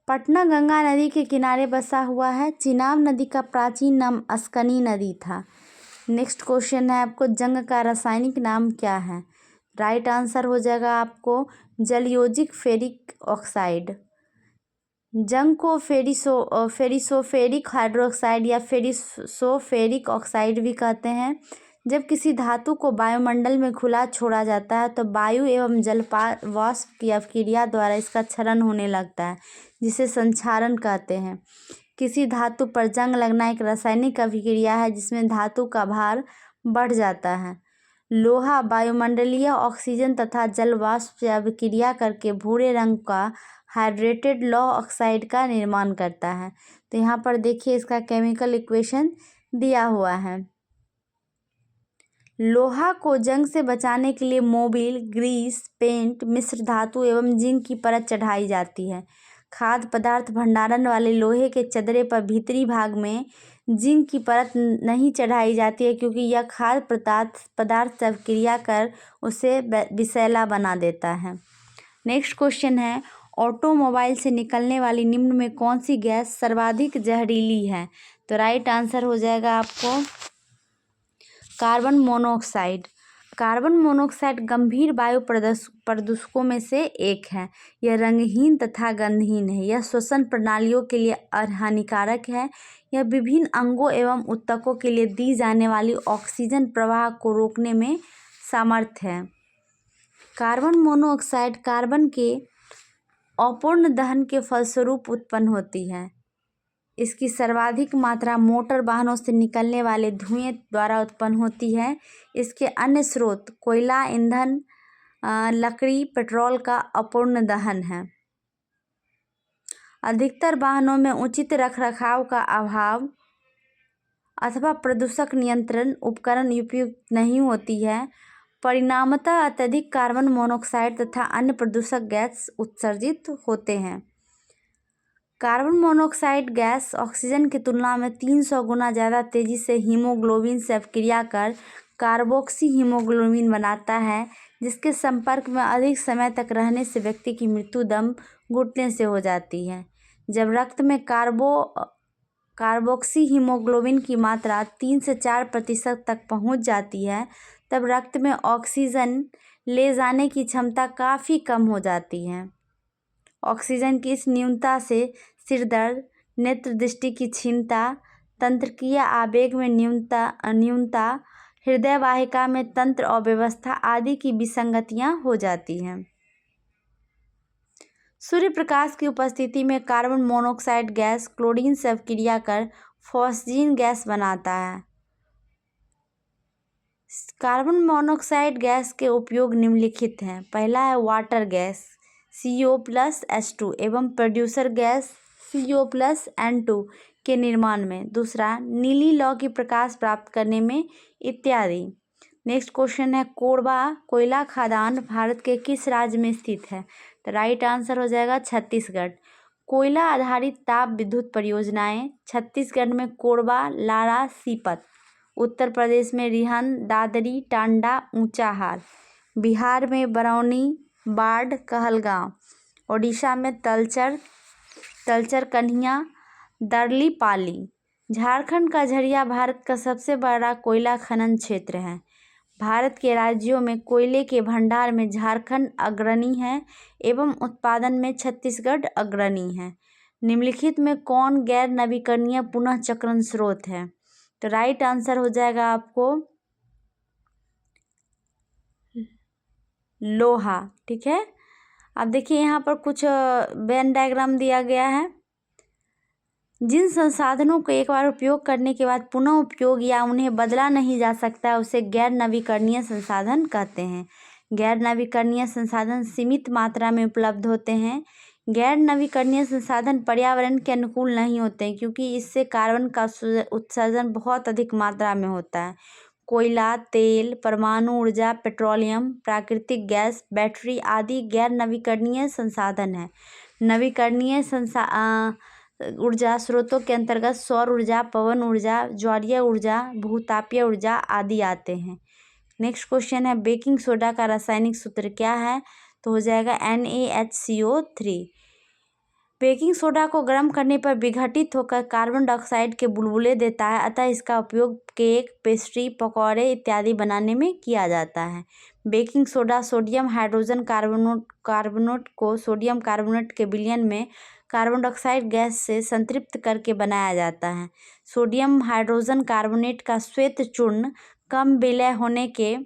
पटना गंगा नदी के किनारे बसा हुआ है। चिनाब नदी का प्राचीन नाम अस्कनी नदी था। नेक्स्ट क्वेश्चन है आपको, जंग का रासायनिक नाम क्या है? राइट आंसर हो जाएगा आपको जलयोजिक फेरिक ऑक्साइड। जंग को फेरिसोफेरिक हाइड्रोक्साइड या फेरिसोफेरिक ऑक्साइड भी कहते हैं। जब किसी धातु को वायुमंडल में खुला छोड़ा जाता है तो वायु एवं वाष्प की अभिक्रिया द्वारा इसका क्षरण होने लगता है, जिसे संक्षारण कहते हैं। किसी धातु पर जंग लगना एक रासायनिक अभिक्रिया है जिसमें धातु का भार बढ़ जाता है। लोहा वायुमंडलीय ऑक्सीजन तथा जल वाष्प से अभिक्रिया करके भूरे रंग का हाइड्रेटेड लौह ऑक्साइड का निर्माण करता है। तो यहाँ पर देखिए इसका केमिकल इक्वेशन दिया हुआ है। लोहा को जंग से बचाने के लिए मोबिल, ग्रीस, पेंट, मिश्र धातु एवं जिंक की परत चढ़ाई जाती है। खाद्य पदार्थ भंडारण वाले लोहे के चदरे पर भीतरी भाग में जिंक की परत नहीं चढ़ाई जाती है क्योंकि यह खाद्य पदार्थ से अभिक्रिया कर उसे विषैला बना देता है। नेक्स्ट क्वेश्चन है, ऑटोमोबाइल से निकलने वाली निम्न में कौन सी गैस सर्वाधिक जहरीली है? तो राइट आंसर हो जाएगा आपको कार्बन मोनोऑक्साइड। कार्बन मोनोऑक्साइड गंभीर वायु प्रदूषकों में से एक है। यह रंगहीन तथा गंधहीन है। यह श्वसन प्रणालियों के लिए हानिकारक है। यह विभिन्न अंगों एवं ऊतकों के लिए दी जाने वाली ऑक्सीजन प्रवाह को रोकने में समर्थ है। कार्बन मोनोऑक्साइड कार्बन के अपूर्ण दहन के फलस्वरूप उत्पन्न होती है। इसकी सर्वाधिक मात्रा मोटर वाहनों से निकलने वाले धुएं द्वारा उत्पन्न होती है। इसके अन्य स्रोत कोयला, ईंधन, लकड़ी, पेट्रोल का अपूर्ण दहन है। अधिकतर वाहनों में उचित रखरखाव का अभाव अथवा प्रदूषक नियंत्रण उपकरण उपयुक्त नहीं होती है। परिणामतः अत्यधिक कार्बन मोनोऑक्साइड तथा अन्य प्रदूषक गैस उत्सर्जित होते हैं। कार्बन मोनोऑक्साइड गैस ऑक्सीजन की तुलना में 300 गुना ज़्यादा तेजी से हीमोग्लोबिन से अभिक्रिया कर कार्बोक्सी हीमोग्लोबिन बनाता है, जिसके संपर्क में अधिक समय तक रहने से व्यक्ति की मृत्यु दम घुटने से हो जाती है। जब रक्त में कार्बोक्सी हीमोग्लोबिन की मात्रा 3 से 4% तक पहुंच जाती है, तब रक्त में ऑक्सीजन ले जाने की क्षमता काफ़ी कम हो जाती है। ऑक्सीजन की इस न्यूनता से सिरदर्द, नेत्र दृष्टि की क्षीणता, तंत्रिकीय आवेग में न्यूनता, हृदय वाहिका में तंत्र अव्यवस्था आदि की विसंगतियां हो जाती हैं। सूर्य प्रकाश की उपस्थिति में कार्बन मोनोऑक्साइड गैस क्लोरीन से अभिक्रिया कर फॉस्जीन गैस बनाता है। कार्बन मोनोऑक्साइड गैस के उपयोग निम्नलिखित हैं। पहला है वाटर गैस CO+H2 एवं प्रोड्यूसर गैस CO+N2 के निर्माण में। दूसरा, नीली लौ की प्रकाश प्राप्त करने में इत्यादि। नेक्स्ट क्वेश्चन है, कोरबा कोयला खदान भारत के किस राज्य में स्थित है? तो राइट आंसर हो जाएगा छत्तीसगढ़। कोयला आधारित ताप विद्युत परियोजनाएं छत्तीसगढ़ में कोरबा, लारा, सीपत। उत्तर प्रदेश में रिहन, दादरी, टांडा, ऊंचाहार। बिहार में बरौनी, बाढ़, कहलगांव। ओडिशा में तलचर, कन्हिया, दर्लीपाली। झारखंड का झरिया भारत का सबसे बड़ा कोयला खनन क्षेत्र है। भारत के राज्यों में कोयले के भंडार में झारखंड अग्रणी है एवं उत्पादन में छत्तीसगढ़ अग्रणी है। निम्नलिखित में कौन गैर नवीकरणीय पुनः चक्रण स्रोत है? तो राइट आंसर हो जाएगा आपको लोहा। ठीक है, अब देखिए यहाँ पर कुछ वेन डायग्राम दिया गया है। जिन संसाधनों को एक बार उपयोग करने के बाद पुनः उपयोग या उन्हें बदला नहीं जा सकता है उसे गैर नवीकरणीय संसाधन कहते हैं। गैर नवीकरणीय संसाधन सीमित मात्रा में उपलब्ध होते हैं। गैर नवीकरणीय संसाधन पर्यावरण के अनुकूल नहीं होते हैं क्योंकि इससे कार्बन का उत्सर्जन बहुत अधिक मात्रा में होता है। कोयला, तेल, परमाणु ऊर्जा, पेट्रोलियम, प्राकृतिक गैस, बैटरी आदि गैर नवीकरणीय संसाधन हैं। नवीकरणीय ऊर्जा स्रोतों के अंतर्गत सौर ऊर्जा, पवन ऊर्जा, ज्वारीय ऊर्जा, भूतापीय ऊर्जा आदि आते हैं। नेक्स्ट क्वेश्चन है, बेकिंग सोडा का रासायनिक सूत्र क्या है? तो हो जाएगा NaHCO3। बेकिंग सोडा को गर्म करने पर विघटित होकर कार्बन डाइऑक्साइड के बुलबुले देता है, अतः इसका उपयोग केक, पेस्ट्री, पकौड़े इत्यादि बनाने में किया जाता है। Baking soda sodium hydrogen carbonate को सोडियम कार्बोनेट के विलयन में कार्बन डाइऑक्साइड गैस से संतृप्त करके बनाया जाता है। सोडियम हाइड्रोजन कार्बोनेट का श्वेत चूर्ण कम विलय होने के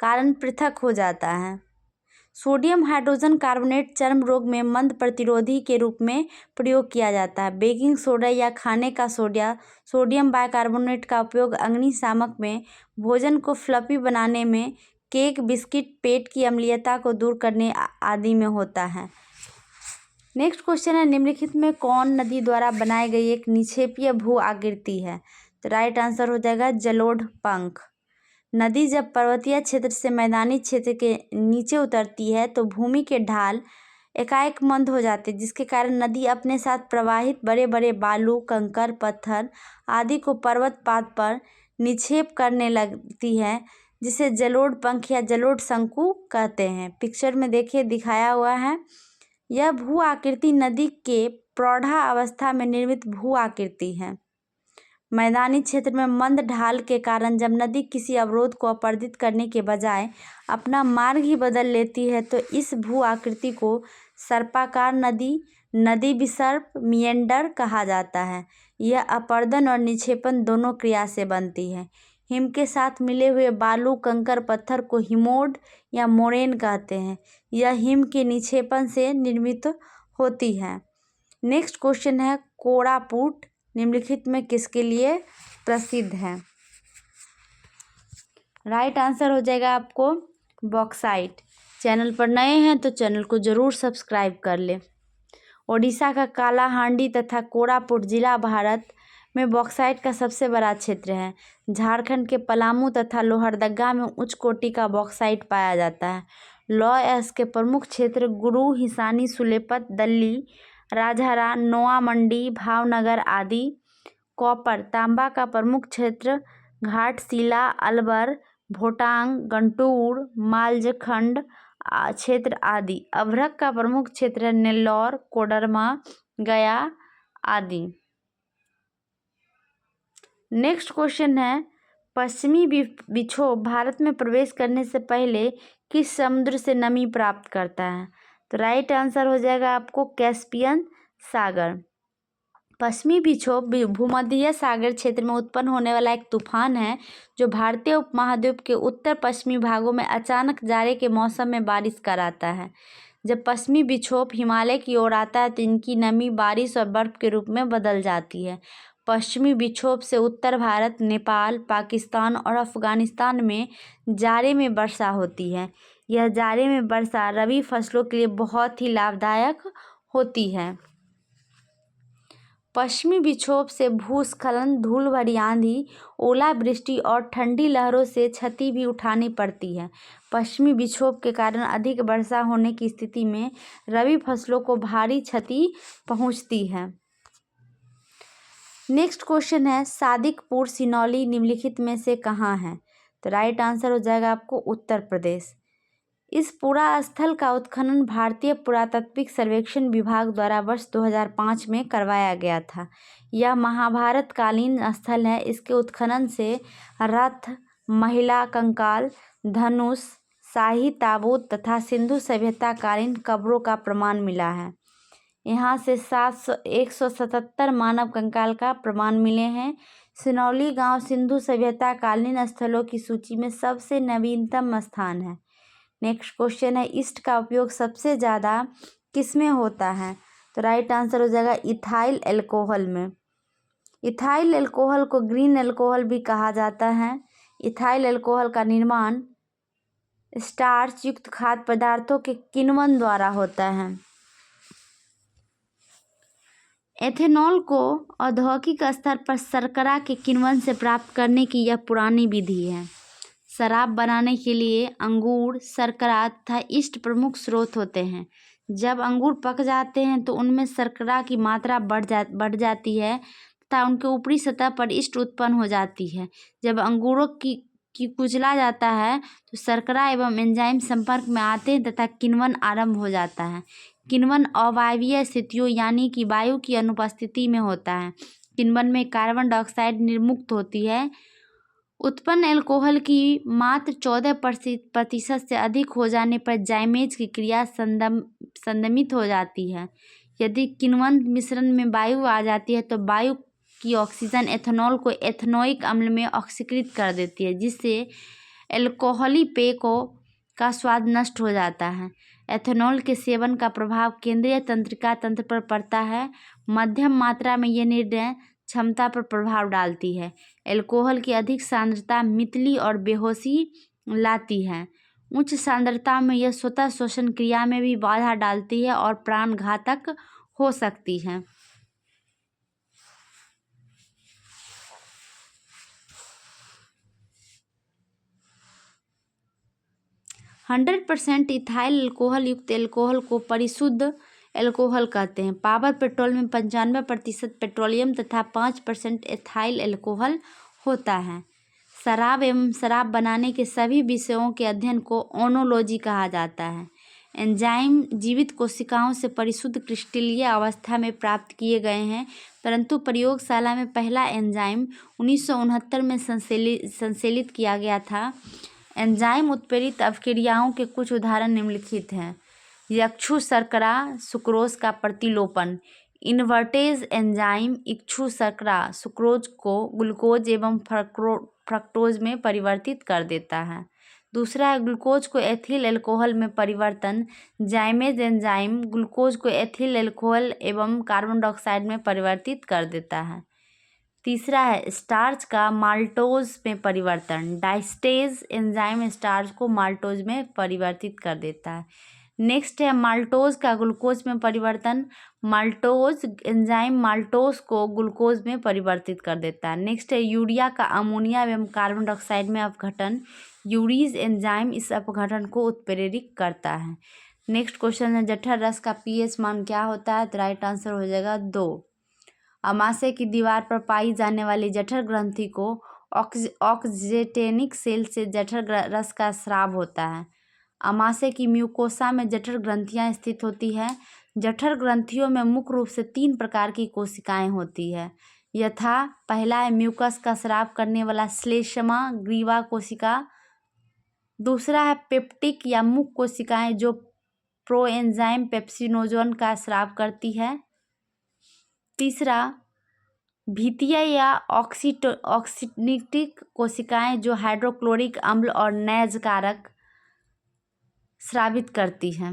कारण पृथक हो जाता है। सोडियम हाइड्रोजन कार्बोनेट चर्म रोग में मंद प्रतिरोधी के रूप में प्रयोग किया जाता है। बेकिंग सोडा या खाने का सोडा सोडियम बाइकार्बोनेट का उपयोग अग्निशामक में, भोजन को फ्लफी बनाने में, केक, बिस्किट, पेट की अम्लीयता को दूर करने आदि में होता है। नेक्स्ट क्वेश्चन है, निम्नलिखित में कौन नदी द्वारा बनाई गई एक निक्षेपीय भू आकृति है? तो राइट आंसर हो जाएगा जलोढ़ पंख। नदी जब पर्वतीय क्षेत्र से मैदानी क्षेत्र के नीचे उतरती है तो भूमि के ढाल एकाएक मंद हो जाते हैं, जिसके कारण नदी अपने साथ प्रवाहित बड़े बड़े बालू, कंकड़, पत्थर आदि को पर्वत पाद पर निक्षेप करने लगती है, जिसे जलोढ़ पंख या जलोढ़ शंकु कहते हैं। पिक्चर में देखिए दिखाया हुआ है। यह भू आकृति नदी के प्रौढ़ा अवस्था में निर्मित भू आकृति है। मैदानी क्षेत्र में मंद ढाल के कारण जब नदी किसी अवरोध को अपर्दित करने के बजाय अपना मार्ग ही बदल लेती है तो इस भू आकृति को सर्पाकार नदी विसर्प, मिएंडर कहा जाता है। यह अपर्दन और निक्षेपण दोनों क्रिया से बनती है। हिम के साथ मिले हुए बालू, कंकड़, पत्थर को हिमोड या मोरेन कहते हैं। यह हिम के निक्षेपण से निर्मित होती है। नेक्स्ट क्वेश्चन है, कोरापुट निम्नलिखित में किसके लिए प्रसिद्ध है? राइट आंसर हो जाएगा आपको बॉक्साइट। चैनल पर नए हैं तो चैनल को जरूर सब्सक्राइब कर ले। ओडिशा का कालाहांडी तथा कोरापुट जिला भारत में बॉक्साइट का सबसे बड़ा क्षेत्र है। झारखंड के पलामू तथा लोहरदगा में उच्च कोटि का बॉक्साइट पाया जाता है। लौह के प्रमुख क्षेत्र गुरु, हिसानी, सुलेपत, दल्ली, राजहरा, नोआ मंडी, भावनगर आदि। कॉपर, तांबा का प्रमुख क्षेत्र घाटशिला, अलवर, भोटांग, गंटूर, मालखंड क्षेत्र आदि। अभ्रक का प्रमुख क्षेत्र नेल्लौर, कोडरमा, गया आदि। नेक्स्ट क्वेश्चन है, पश्चिमी विक्षोभ भारत में प्रवेश करने से पहले किस समुद्र से नमी प्राप्त करता है? तो राइट आंसर हो जाएगा आपको कैस्पियन सागर। पश्चिमी विक्षोभ भूमध्य सागर क्षेत्र में उत्पन्न होने वाला एक तूफान है जो भारतीय उपमहाद्वीप के उत्तर पश्चिमी भागों में अचानक जाड़े के मौसम में बारिश कराता है। जब पश्चिमी विक्षोभ हिमालय की ओर आता है तो इनकी नमी बारिश और बर्फ के रूप में बदल जाती है। पश्चिमी विक्षोभ से उत्तर भारत, नेपाल, पाकिस्तान और अफगानिस्तान में जाड़े में वर्षा होती है। यह जाड़े में वर्षा रबी फसलों के लिए बहुत ही लाभदायक होती है। पश्चिमी विक्षोभ से भूस्खलन, धूल भरी आंधी, ओलावृष्टि और ठंडी लहरों से क्षति भी उठानी पड़ती है। पश्चिमी विक्षोभ के कारण अधिक वर्षा होने की स्थिति में रबी फसलों को भारी क्षति पहुंचती है। नेक्स्ट क्वेश्चन है, सादिकपुर सिनौली निम्नलिखित में से कहाँ है? तो राइट आंसर हो जाएगा आपको उत्तर प्रदेश। इस पुरा स्थल का उत्खनन भारतीय पुरातात्विक सर्वेक्षण विभाग द्वारा वर्ष 2005 में करवाया गया था। यह महाभारत कालीन स्थल है। इसके उत्खनन से रथ, महिला कंकाल, धनुष, शाही ताबूत तथा सिंधु सभ्यता कालीन कब्रों का प्रमाण मिला है। यहाँ से 177 मानव कंकाल का प्रमाण मिले हैं। सिनौली गांव सिंधु सभ्यता कालीन स्थलों की सूची में सबसे नवीनतम स्थान है। नेक्स्ट क्वेश्चन है, ईस्ट का उपयोग सबसे ज़्यादा किस में होता है? तो राइट आंसर हो जाएगा इथाइल अल्कोहल में। इथाइल अल्कोहल को ग्रीन अल्कोहल भी कहा जाता है। इथाइल अल्कोहल का निर्माण स्टार्च युक्त खाद्य पदार्थों के किण्वन द्वारा होता है। एथेनॉल को औद्योगिक स्तर पर शर्करा के किण्वन से प्राप्त करने की यह पुरानी विधि है। शराब बनाने के लिए अंगूर, शर्करा तथा यीस्ट प्रमुख स्रोत होते हैं। जब अंगूर पक जाते हैं तो उनमें शर्करा की मात्रा बढ़ जाती है तथा उनके ऊपरी सतह पर यीस्ट उत्पन्न हो जाती है। जब अंगूरों की कुचला जाता है तो शर्करा एवं एंजाइम संपर्क में आते हैं तथा किण्वन आरंभ हो जाता है। किण्वन अवायवीय स्थितियों यानी कि वायु की अनुपस्थिति में होता है। किण्वन में कार्बन डाइऑक्साइड निर्मुक्त होती है। उत्पन्न एल्कोहल की मात्र 14% से अधिक हो जाने पर जाइमेज की क्रिया संदमित हो जाती है। यदि किण्वन मिश्रण में वायु आ जाती है तो वायु की ऑक्सीजन एथेनॉल को एथेनोइक अम्ल में ऑक्सीकृत कर देती है, जिससे एल्कोहली पेय का स्वाद नष्ट हो जाता है। एथेनॉल के सेवन का प्रभाव केंद्रीय तंत्रिका तंत्र पर पड़ता है। मध्यम मात्रा में यह निर्णय क्षमता पर प्रभाव डालती है। एल्कोहल की अधिक सांद्रता मितली और बेहोशी लाती है। उच्च सांद्रता में यह स्वतः श्वसन क्रिया में भी बाधा डालती है और प्राणघातक हो सकती है। 100% इथाइल अल्कोहल युक्त एल्कोहल को परिशुद्ध एल्कोहल कहते हैं। पावर पेट्रोल में 95% पेट्रोलियम तथा 5% एथाइल एल्कोहल होता है। शराब एवं शराब बनाने के सभी विषयों के अध्ययन को ओनोलॉजी कहा जाता है। एंजाइम जीवित कोशिकाओं से परिशुद्ध क्रिस्टलीय अवस्था में प्राप्त किए गए हैं, परंतु प्रयोगशाला में पहला एंजाइम 1969 में संश्लेषित किया गया था। एंजाइम उत्प्रेरित अवक्रियाओं के कुछ उदाहरण निम्नलिखित हैं। इक्षु शर्करा सुक्रोज का प्रतिलोपन। इन्वर्टेज एंजाइम इक्षु शर्करा सुक्रोज को ग्लूकोज एवं फ्रक्टोज में परिवर्तित कर देता है। दूसरा है ग्लूकोज को एथिल अल्कोहल में परिवर्तन। जाइमेज एंजाइम ग्लूकोज को एथिल अल्कोहल एवं कार्बन डाइऑक्साइड में परिवर्तित कर देता है। तीसरा है स्टार्च का माल्टोज में परिवर्तन। डाइस्टेज एंजाइम स्टार्च को माल्टोज में परिवर्तित कर देता है। नेक्स्ट है माल्टोज का ग्लूकोज में परिवर्तन। माल्टोज एंजाइम माल्टोज को ग्लूकोज में परिवर्तित कर देता है। नेक्स्ट है यूरिया का अमोनिया एवं कार्बन डाइऑक्साइड में अपघटन। यूरीज एंजाइम इस अपघटन को उत्प्रेरित करता है। नेक्स्ट क्वेश्चन है जठर रस का पीएच मान क्या होता है? तो राइट आंसर हो जाएगा 2। अमाशय की दीवार पर पाई जाने वाली जठर ग्रंथि को ऑक्जेटेनिक सेल से जठर रस का स्राव होता है। अमाशय की म्यूकोसा में जठर ग्रंथियां स्थित होती है। जठर ग्रंथियों में मुख्य रूप से 3 प्रकार की कोशिकाएं होती है, यथा पहला है म्यूकस का स्राव करने वाला श्लेष्मा ग्रीवा कोशिका। दूसरा है पेप्टिक या मुख कोशिकाएं जो प्रोएंजाइम पेप्सिनोजोन का स्राव करती है। तीसरा भीतीय या ऑक्सीनिटिक कोशिकाएं जो हाइड्रोक्लोरिक अम्ल और नैज कारक स्रावित करती हैं।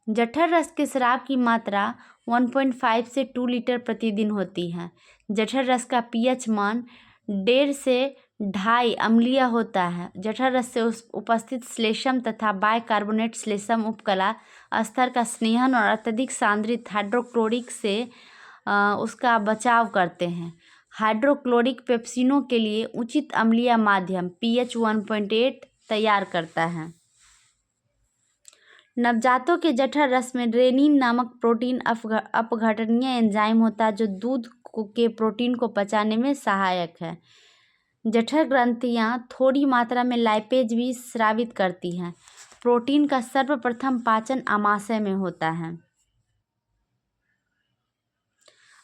जठर रस के स्राव की मात्रा 1.5 से 2 लीटर प्रतिदिन होती है। जठर रस का पीएच मान 1.5 से 2.5 अम्लीय होता है। जठर रस से उपस्थित श्लेष्म तथा बाइकार्बोनेट श्लेष्म उपकला स्तर का स्नेहन और अत्यधिक सांद्रित हाइड्रोक्लोरिक से उसका बचाव करते हैं। हाइड्रोक्लोरिक पेप्सिनों के लिए उचित अम्लीय माध्यम पीएच 1.8 तैयार करता है। नवजातों के जठर रस में रेनिन नामक प्रोटीन अपघटनीय एंजाइम होता है जो दूध के प्रोटीन को पचाने में सहायक है। जठर ग्रंथियां थोड़ी मात्रा में लाइपेज भी स्रावित करती हैं। प्रोटीन का सर्वप्रथम पाचन अमाशय में होता है।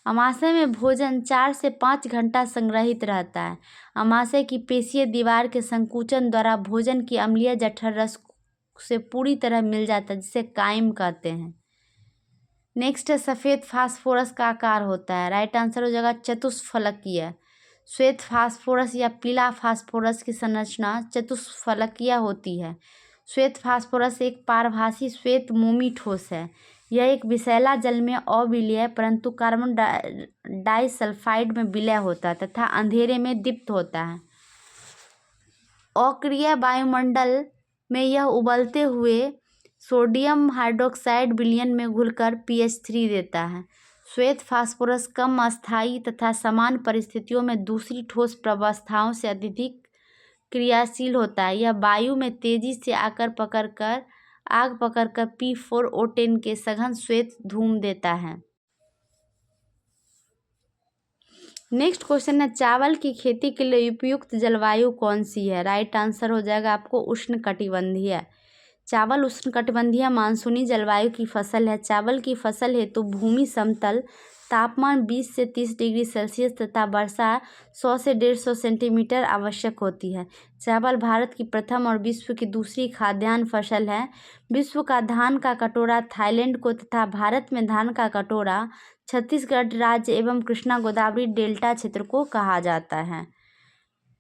अमाशय में भोजन 4 से 5 घंटा संग्रहित रहता है। अमाशय की पेशीय दीवार के संकुचन द्वारा भोजन की अम्लीय जठर रस से पूरी तरह मिल जाता है, जिसे काइम कहते हैं। नेक्स्ट है सफ़ेद फास्फोरस का आकार होता है। राइट आंसर हो जाएगा चतुष्फलकीय। श्वेत फास्फोरस या पीला फास्फोरस की संरचना चतुष्फलकीय होती है। श्वेत फास्फोरस एक पारभासी श्वेत मोमी ठोस है। यह एक विषैला जल में अविलय परंतु कार्बन डाइसल्फाइड में विलय होता है तथा अंधेरे में दीप्त होता है। अक्रिय वायुमंडल में यह उबलते हुए सोडियम हाइड्रोक्साइड विलयन में घुलकर pH 3 देता है। श्वेत फास्फोरस कम अस्थायी तथा समान परिस्थितियों में दूसरी ठोस प्रवस्थाओं से अत्यधिक क्रियाशील होता है। यह वायु में तेजी से आग पकड़कर P4O10 के सघन श्वेत धूम देता है। नेक्स्ट क्वेश्चन है, चावल की खेती के लिए उपयुक्त जलवायु कौन सी है? राइट आंसर हो जाएगा आपको उष्णकटिबंधीय। चावल उष्णकटिबंधीय मानसूनी जलवायु की फसल है। चावल की फसल हेतु भूमि समतल, तापमान 20 से 30 डिग्री सेल्सियस तथा वर्षा 100 से 150 सेंटीमीटर आवश्यक होती है। चावल भारत की प्रथम और विश्व की दूसरी खाद्यान्न फसल है। विश्व का धान का कटोरा थाईलैंड को तथा भारत में धान का कटोरा छत्तीसगढ़ राज्य एवं कृष्णा गोदावरी डेल्टा क्षेत्र को कहा जाता है।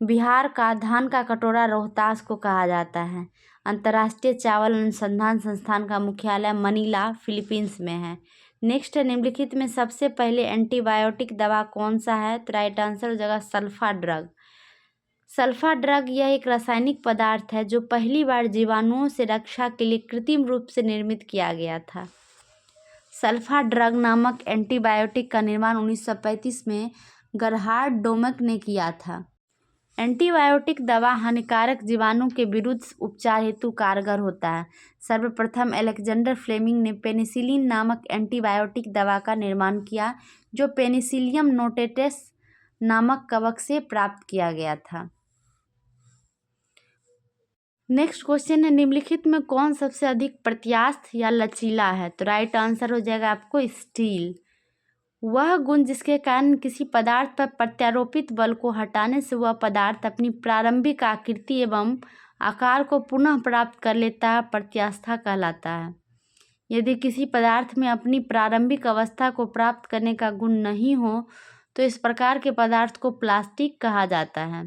बिहार का धान का कटोरा रोहतास को कहा जाता है। अंतर्राष्ट्रीय चावल अनुसंधान संस्थान का मुख्यालय मनीला, फिलीपींस में है। नेक्स्ट है, निम्नलिखित में सबसे पहले एंटीबायोटिक दवा कौन सा है? तो राइट आंसर हो जाएगा सल्फा ड्रग। सल्फा ड्रग यह एक रासायनिक पदार्थ है जो पहली बार जीवाणुओं से रक्षा के लिए कृत्रिम रूप से निर्मित किया गया था। सल्फा ड्रग नामक एंटीबायोटिक का निर्माण 1935 में गरहार्ड डोमक ने किया था। एंटीबायोटिक दवा हानिकारक जीवाणु के विरुद्ध उपचार हेतु कारगर होता है। सर्वप्रथम अलेक्जेंडर फ्लेमिंग ने पेनिसिलिन नामक एंटीबायोटिक दवा का निर्माण किया जो पेनिसिलियम नोटेटस नामक कवक से प्राप्त किया गया था। नेक्स्ट क्वेश्चन है, निम्नलिखित में कौन सबसे अधिक प्रत्यास्थ या लचीला है? तो राइट आंसर हो जाएगा आपको स्टील। वह गुण जिसके कारण किसी पदार्थ पर प्रत्यारोपित बल को हटाने से वह पदार्थ अपनी प्रारंभिक आकृति एवं आकार को पुनः प्राप्त कर लेता है, प्रत्यास्थता कहलाता है। यदि किसी पदार्थ में अपनी प्रारंभिक अवस्था को प्राप्त करने का गुण नहीं हो तो इस प्रकार के पदार्थ को प्लास्टिक कहा जाता है।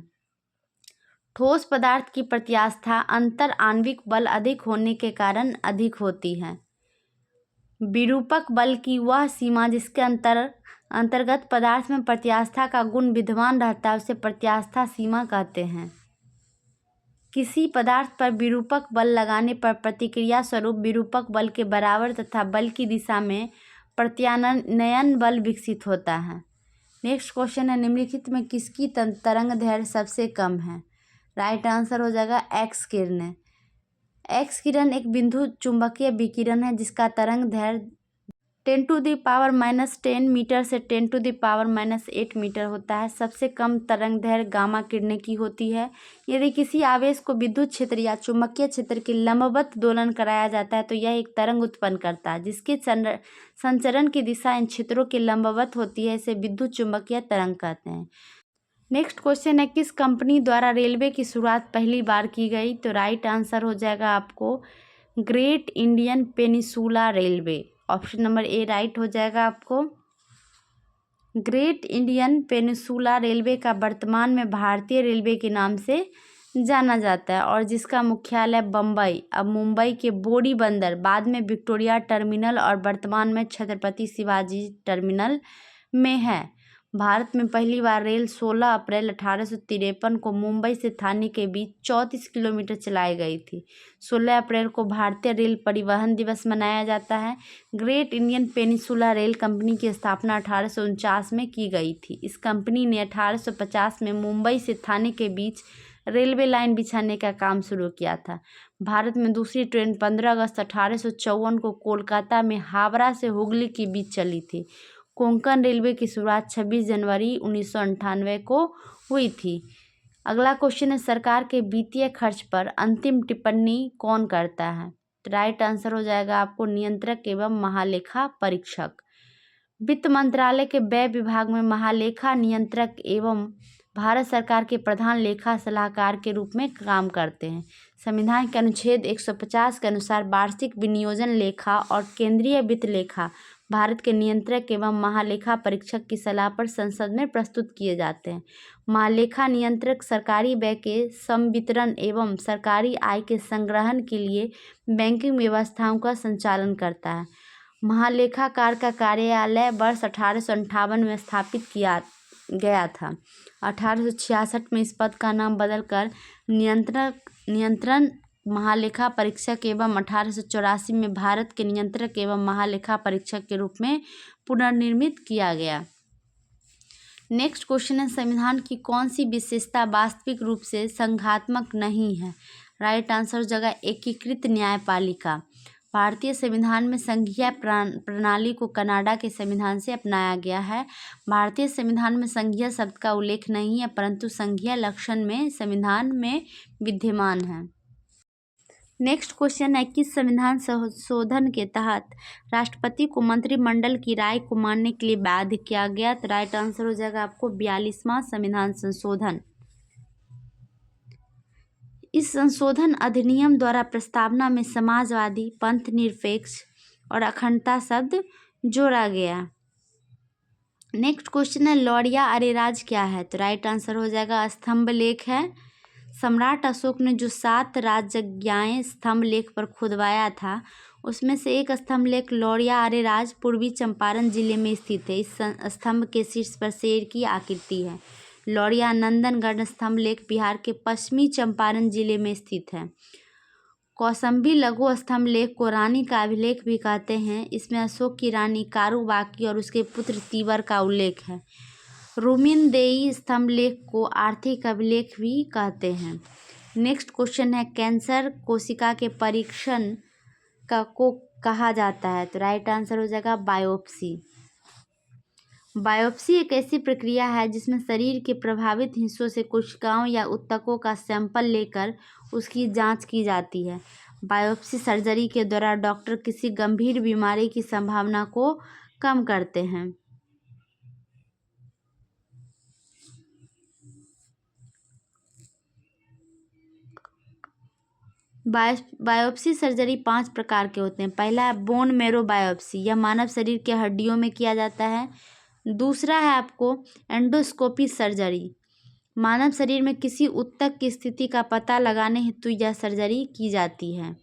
ठोस पदार्थ की प्रत्यास्थता अंतर आणविक बल अधिक होने के कारण अधिक होती है। विरूपक बल की वह सीमा जिसके अंतर्गत पदार्थ में प्रत्यास्थता का गुण विद्यमान रहता है उसे प्रत्यास्थता सीमा कहते हैं। किसी पदार्थ पर विरूपक बल लगाने पर प्रतिक्रिया स्वरूप विरूपक बल के बराबर तथा बल की दिशा में प्रत्यानयन बल विकसित होता है। नेक्स्ट क्वेश्चन है, निम्नलिखित में किसकी तरंग दैर्घ्य सबसे कम है? राइट आंसर हो जाएगा एक्स किरण। एक्स किरण एक बिंदु चुंबकीय विकिरण है जिसका तरंग दैर्घ्य 10⁻⁻10 मीटर से 10⁻⁸ मीटर होता है। सबसे कम तरंग दैर्घ्य गामा किरणें की होती है। यदि किसी आवेश को विद्युत क्षेत्र या चुंबकीय क्षेत्र के लंबवत दोलन कराया जाता है तो यह एक तरंग उत्पन्न करता है जिसके संचरण की दिशा इन क्षेत्रों के लंबवत होती है। इसे विद्युत चुंबकीय तरंग कहते हैं। नेक्स्ट क्वेश्चन है, किस कंपनी द्वारा रेलवे की शुरुआत पहली बार की गई? तो राइट आंसर हो जाएगा आपको great Indian peninsula railway. Option number A right हो जाएगा आपको। ग्रेट इंडियन पेनिसुला रेलवे का वर्तमान में भारतीय रेलवे के नाम से जाना जाता है और जिसका मुख्यालय बम्बई, अब मुंबई के बोरी बंदर, बाद में विक्टोरिया टर्मिनल और वर्तमान में छत्रपति शिवाजी टर्मिनल में है। भारत में पहली बार रेल 16 अप्रैल 1853 को मुंबई से थाने के बीच 34 किलोमीटर चलाई गई थी। 16 अप्रैल को भारतीय रेल परिवहन दिवस मनाया जाता है। Great Indian peninsula rail company की स्थापना 1849 में की गई थी। इस कंपनी ने 1850 में मुंबई से थाने के बीच रेलवे लाइन बिछाने का काम शुरू किया था। भारत में दूसरी ट्रेन 15 अगस्त 1854 को कोलकाता में हावड़ा से हुगली के बीच चली थी। कोंकण रेलवे की शुरुआत 26 जनवरी 1998 को हुई थी। अगला क्वेश्चन है, सरकार के वित्तीय खर्च पर अंतिम टिप्पणी कौन करता है? राइट आंसर हो जाएगा आपको नियंत्रक एवं महालेखा परीक्षक। वित्त मंत्रालय के व्यय विभाग में महालेखा नियंत्रक एवं भारत सरकार के प्रधान लेखा सलाहकार के रूप में काम करते हैं। संविधान के अनुच्छेद 150 के अनुसार वार्षिक विनियोजन लेखा और केंद्रीय वित्त लेखा भारत के नियंत्रक एवं महालेखा परीक्षक की सलाह पर संसद में प्रस्तुत किए जाते हैं। महालेखा नियंत्रक सरकारी व्यय के संवितरण एवं सरकारी आय के संग्रहण के लिए बैंकिंग व्यवस्थाओं का संचालन करता है। महालेखाकार का कार्यालय वर्ष 1858 में स्थापित किया गया था। 1866 में इस पद का नाम बदलकर नियंत्रण महालेखा परीक्षक एवं 1884 में भारत के नियंत्रक एवं महालेखा परीक्षक के रूप में पुनर्निर्मित किया गया। नेक्स्ट क्वेश्चन है, संविधान की कौन सी विशेषता वास्तविक रूप से संघात्मक नहीं है? राइट आंसर हो जाएगा एकीकृत न्यायपालिका। भारतीय संविधान में संघीय प्रणाली को कनाडा के संविधान से अपनाया गया है। भारतीय संविधान में संघीय शब्द का उल्लेख नहीं है, परंतु संघीय लक्षण में संविधान में विद्यमान है। नेक्स्ट क्वेश्चन है, किस संविधान संशोधन के तहत राष्ट्रपति को मंत्रिमंडल की राय को मानने के लिए बाध्य किया गया? तो राइट आंसर हो जाएगा आपको 42वां संविधान संशोधन। इस संशोधन अधिनियम द्वारा प्रस्तावना में समाजवादी, पंथ निरपेक्ष और अखंडता शब्द जोड़ा गया। नेक्स्ट क्वेश्चन है, लौरिया अरेराज क्या है? तो राइट आंसर हो जाएगा स्तंभ लेख है। सम्राट अशोक ने जो 7 राजज्ञाएं स्तंभ लेख पर खुदवाया था, उसमें से एक स्तंभ लेख लौरिया अरेराज पूर्वी चंपारण जिले में स्थित है। इस स्तंभ के शीर्ष पर शेर की आकृति है। लौरिया नंदनगढ़ स्तंभ लेख बिहार के पश्चिमी चंपारण जिले में स्थित है। कौशाम्बी लघु स्तंभ लेख को रानी का अभिलेख भी कहते हैं। इसमें अशोक की रानी कारूबाकी और उसके पुत्र तीवर का उल्लेख है। रुमिनदेई स्तंभ लेख को आर्थिक अभिलेख भी कहते हैं। नेक्स्ट क्वेश्चन है, कैंसर कोशिका के परीक्षण को कहा जाता है? तो राइट आंसर हो जाएगा बायोप्सी। बायोप्सी एक ऐसी प्रक्रिया है जिसमें शरीर के प्रभावित हिस्सों से कोशिकाओं या ऊतकों का सैंपल लेकर उसकी जांच की जाती है। बायोप्सी सर्जरी के द्वारा डॉक्टर किसी गंभीर बीमारी की संभावना को कम करते हैं। बायोप्सी सर्जरी 5 प्रकार के होते हैं। पहला है बोन मैरो बायोप्सी, यह मानव शरीर के हड्डियों में किया जाता है। दूसरा है आपको एंडोस्कोपी सर्जरी, मानव शरीर में किसी ऊतक की स्थिति का पता लगाने हेतु यह सर्जरी की जाती है।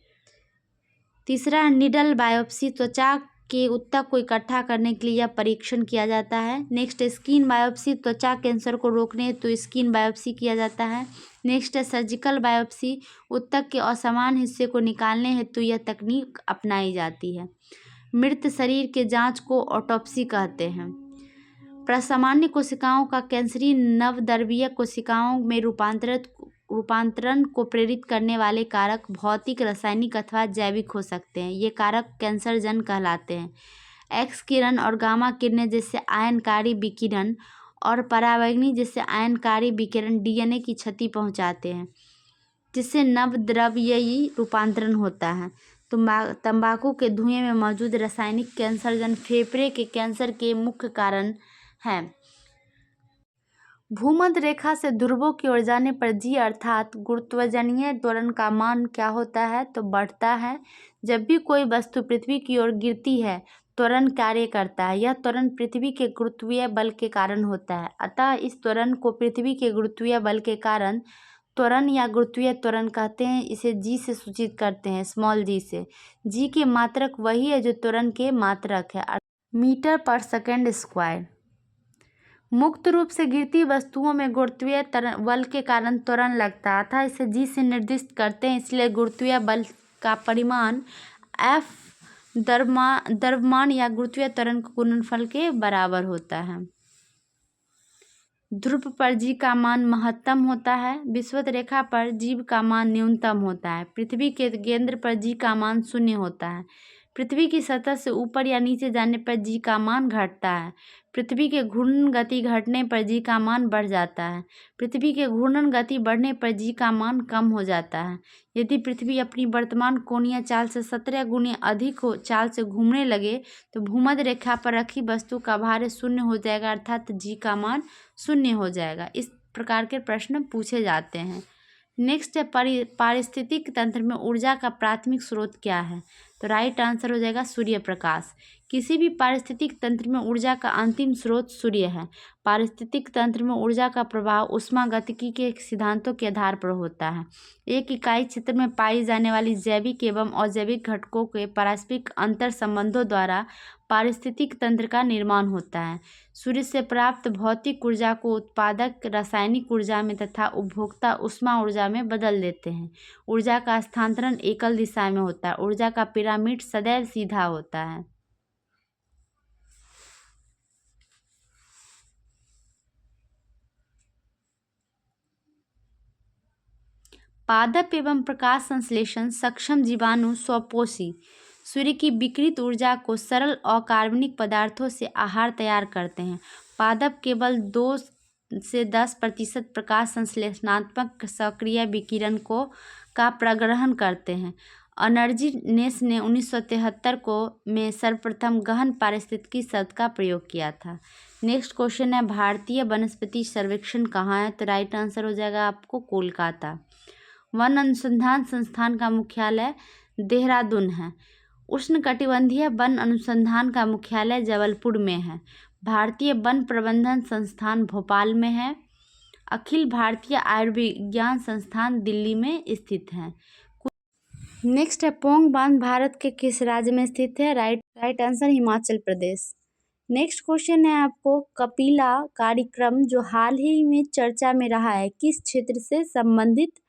तीसरा है निडल बायोप्सी, त्वचा के ऊतक को इकट्ठा करने के लिए यह परीक्षण किया जाता है। नेक्स्ट स्किन बायोप्सी, त्वचा कैंसर को रोकने हेतु स्किन बायोप्सी किया जाता है। नेक्स्ट है सर्जिकल बायोप्सी, ऊतक के असमान हिस्से को निकालने हेतु यह तकनीक अपनाई जाती है। मृत शरीर के जांच को ऑटोप्सी कहते हैं। प्रसामान्य कोशिकाओं का कैंसरी नवद्रव्यीय कोशिकाओं में रूपांतरण को प्रेरित करने वाले कारक भौतिक, रासायनिक अथवा जैविक हो सकते हैं। ये कारक कैंसरजन कहलाते हैं। एक्स किरण और गामा किरणें जैसे आयनकारी विकिरण और पराबैंगनी जैसे आयनकारी विकिरण डीएनए की क्षति पहुंचाते हैं, जिससे नवद्रव्यीय रूपांतरण होता है। तंबाकू के धुएं में मौजूद रासायनिक कैंसरजन फेफड़े के कैंसर के मुख्य कारण हैं। भूमध्य रेखा से ध्रुवों की ओर जाने पर जी अर्थात गुरुत्वाकर्षणीय त्वरण का मान क्या होता है? तो बढ़ता है। जब भी कोई वस्तु पृथ्वी की ओर गिरती है, त्वरण कार्य करता है। यह त्वरण पृथ्वी के गुरुत्वीय बल के कारण होता है। अतः इस त्वरण को पृथ्वी के गुरुत्वीय बल के कारण त्वरण या गुरुत्वीय त्वरण कहते हैं। इसे जी से सूचित करते हैं, स्मॉल जी से। जी के मात्रक वही है जो त्वरण के मात्रक है, मीटर पर सेकेंड स्क्वायर। मुक्त रूप से गिरती वस्तुओं में गुरुत्वीय बल के कारण त्वरण लगता है, अतः इसे जी से निर्दिष्ट करते हैं। इसलिए गुरुत्वीय बल का परिमाण एफ द्रव्यमान या गुरुत्वीय त्वरण के गुणनफल के बराबर होता है। ध्रुव पर जी का मान महत्तम होता है। विषुवत रेखा पर जीव का मान न्यूनतम होता है। पृथ्वी के केंद्र पर जी का मान 0 होता है। पृथ्वी की सतह से ऊपर या नीचे जाने पर जी का मान घटता है। पृथ्वी के घूर्णन गति घटने पर जी का मान बढ़ जाता है। पृथ्वी के घूर्णन गति बढ़ने पर जी का मान कम हो जाता है। यदि पृथ्वी अपनी वर्तमान कोणीय चाल से 17 गुनी अधिक चाल से घूमने लगे तो भूमध्य रेखा पर रखी वस्तु का भार 0 हो जाएगा, अर्थात जी का मान 0 हो जाएगा। इस प्रकार के प्रश्न पूछे जाते हैं। नेक्स्ट है पारिस्थितिक तंत्र में ऊर्जा का प्राथमिक स्रोत क्या है? तो राइट आंसर हो जाएगा सूर्य प्रकाश। किसी भी पारिस्थितिक तंत्र में ऊर्जा का अंतिम स्रोत सूर्य है। पारिस्थितिक तंत्र में ऊर्जा का प्रभाव ऊष्मागतिकी के सिद्धांतों के आधार पर होता है। एक इकाई क्षेत्र में पाई जाने वाली जैविक एवं अजैविक घटकों के पारस्परिक अंतर संबंधों द्वारा पारिस्थितिक तंत्र का निर्माण होता है। सूर्य से प्राप्त भौतिक ऊर्जा को उत्पादक रासायनिक ऊर्जा में तथा उपभोक्ता ऊष्मा ऊर्जा में बदल देते हैं। ऊर्जा का स्थानांतरण एकल दिशा में होता है। ऊर्जा का पिरामिड सदैव सीधा होता है। पादप एवं प्रकाश संश्लेषण सक्षम जीवाणु स्वपोषी सूर्य की विकिरित ऊर्जा को सरल अकार्बनिक पदार्थों से आहार तैयार करते हैं। पादप केवल 2 से 10% प्रकाश संश्लेषणात्मक सक्रिय विकिरण का प्रग्रहण करते हैं। एनर्जी नेस ने 1973 में सर्वप्रथम गहन पारिस्थितिकी शब्द का प्रयोग किया था। नेक्स्ट क्वेश्चन है, भारतीय वनस्पति सर्वेक्षण कहाँ है? तो राइट आंसर हो जाएगा आपको कोलकाता। वन अनुसंधान संस्थान का मुख्यालय देहरादून है। उष्णकटिबंधीय वन अनुसंधान का मुख्यालय जबलपुर में है। भारतीय वन प्रबंधन संस्थान भोपाल में है। अखिल भारतीय आयुर्विज्ञान संस्थान दिल्ली में स्थित है। नेक्स्ट है, पोंग बांध भारत के किस राज्य में स्थित है? Right answer Himachal Pradesh. Next question है आपको, कपिला कार्यक्रम जो हाल ही में चर्चा में रहा है किस क्षेत्र से संबंधित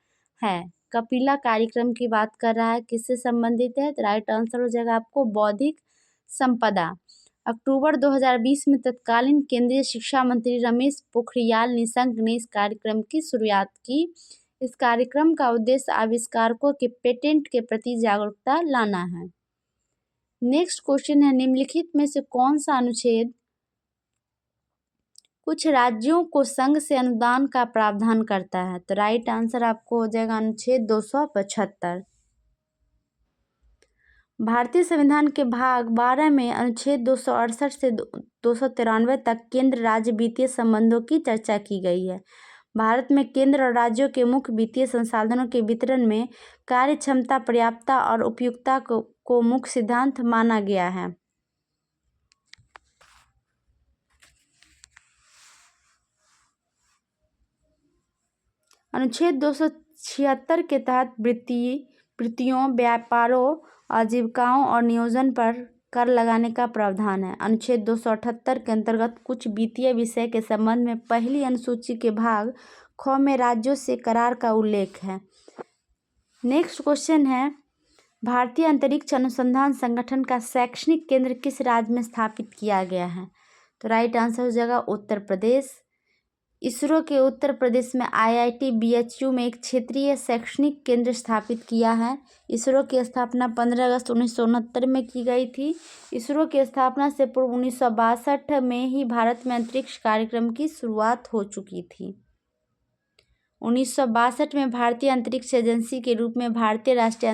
है? कपिला कार्यक्रम की बात कर रहा है, किससे संबंधित है? तो राइट आंसर हो जाएगा आपको बौद्धिक संपदा। अक्टूबर 2020 में तत्कालीन केंद्रीय शिक्षा मंत्री रमेश पोखरियाल निशंक ने इस कार्यक्रम की शुरुआत की। इस कार्यक्रम का उद्देश्य आविष्कारकों के पेटेंट के प्रति जागरूकता लाना है। नेक्स्ट क्वेश्चन है, निम्नलिखित में से कौन सा अनुच्छेद कुछ राज्यों को संघ से अनुदान का प्रावधान करता है? तो राइट आंसर आपको हो जाएगा अनुच्छेद 275। भारतीय संविधान के भाग 12 में अनुच्छेद 268 से 293 तक केंद्र राज्य वित्तीय संबंधों की चर्चा की गई है। भारत में केंद्र और राज्यों के मुख्य वित्तीय संसाधनों के वितरण में कार्य क्षमता, पर्याप्तता और उपयुक्तता को मुख्य सिद्धांत माना गया है। अनुच्छेद 276 के तहत वृत्तियों, व्यापारों, आजीविकाओं और नियोजन पर कर लगाने का प्रावधान है। अनुच्छेद 278 के अंतर्गत कुछ वित्तीय विषय के संबंध में पहली अनुसूची के भाग ख में राज्यों से करार का उल्लेख है। नेक्स्ट क्वेश्चन है, भारतीय अंतरिक्ष अनुसंधान संगठन का शैक्षणिक केंद्र किस राज्य में स्थापित किया गया है? तो राइट आंसर हो जाएगा उत्तर प्रदेश। इसरो के उत्तर प्रदेश में IIT BHU में एक क्षेत्रीय शैक्षणिक केंद्र स्थापित किया है। इसरो की स्थापना 15 अगस्त 1969 में की गई थी। इसरो की स्थापना से पूर्व 1962 में ही भारत में अंतरिक्ष कार्यक्रम की शुरुआत हो चुकी थी। 1962 में भारतीय अंतरिक्ष एजेंसी के रूप में भारतीय राष्ट्रीय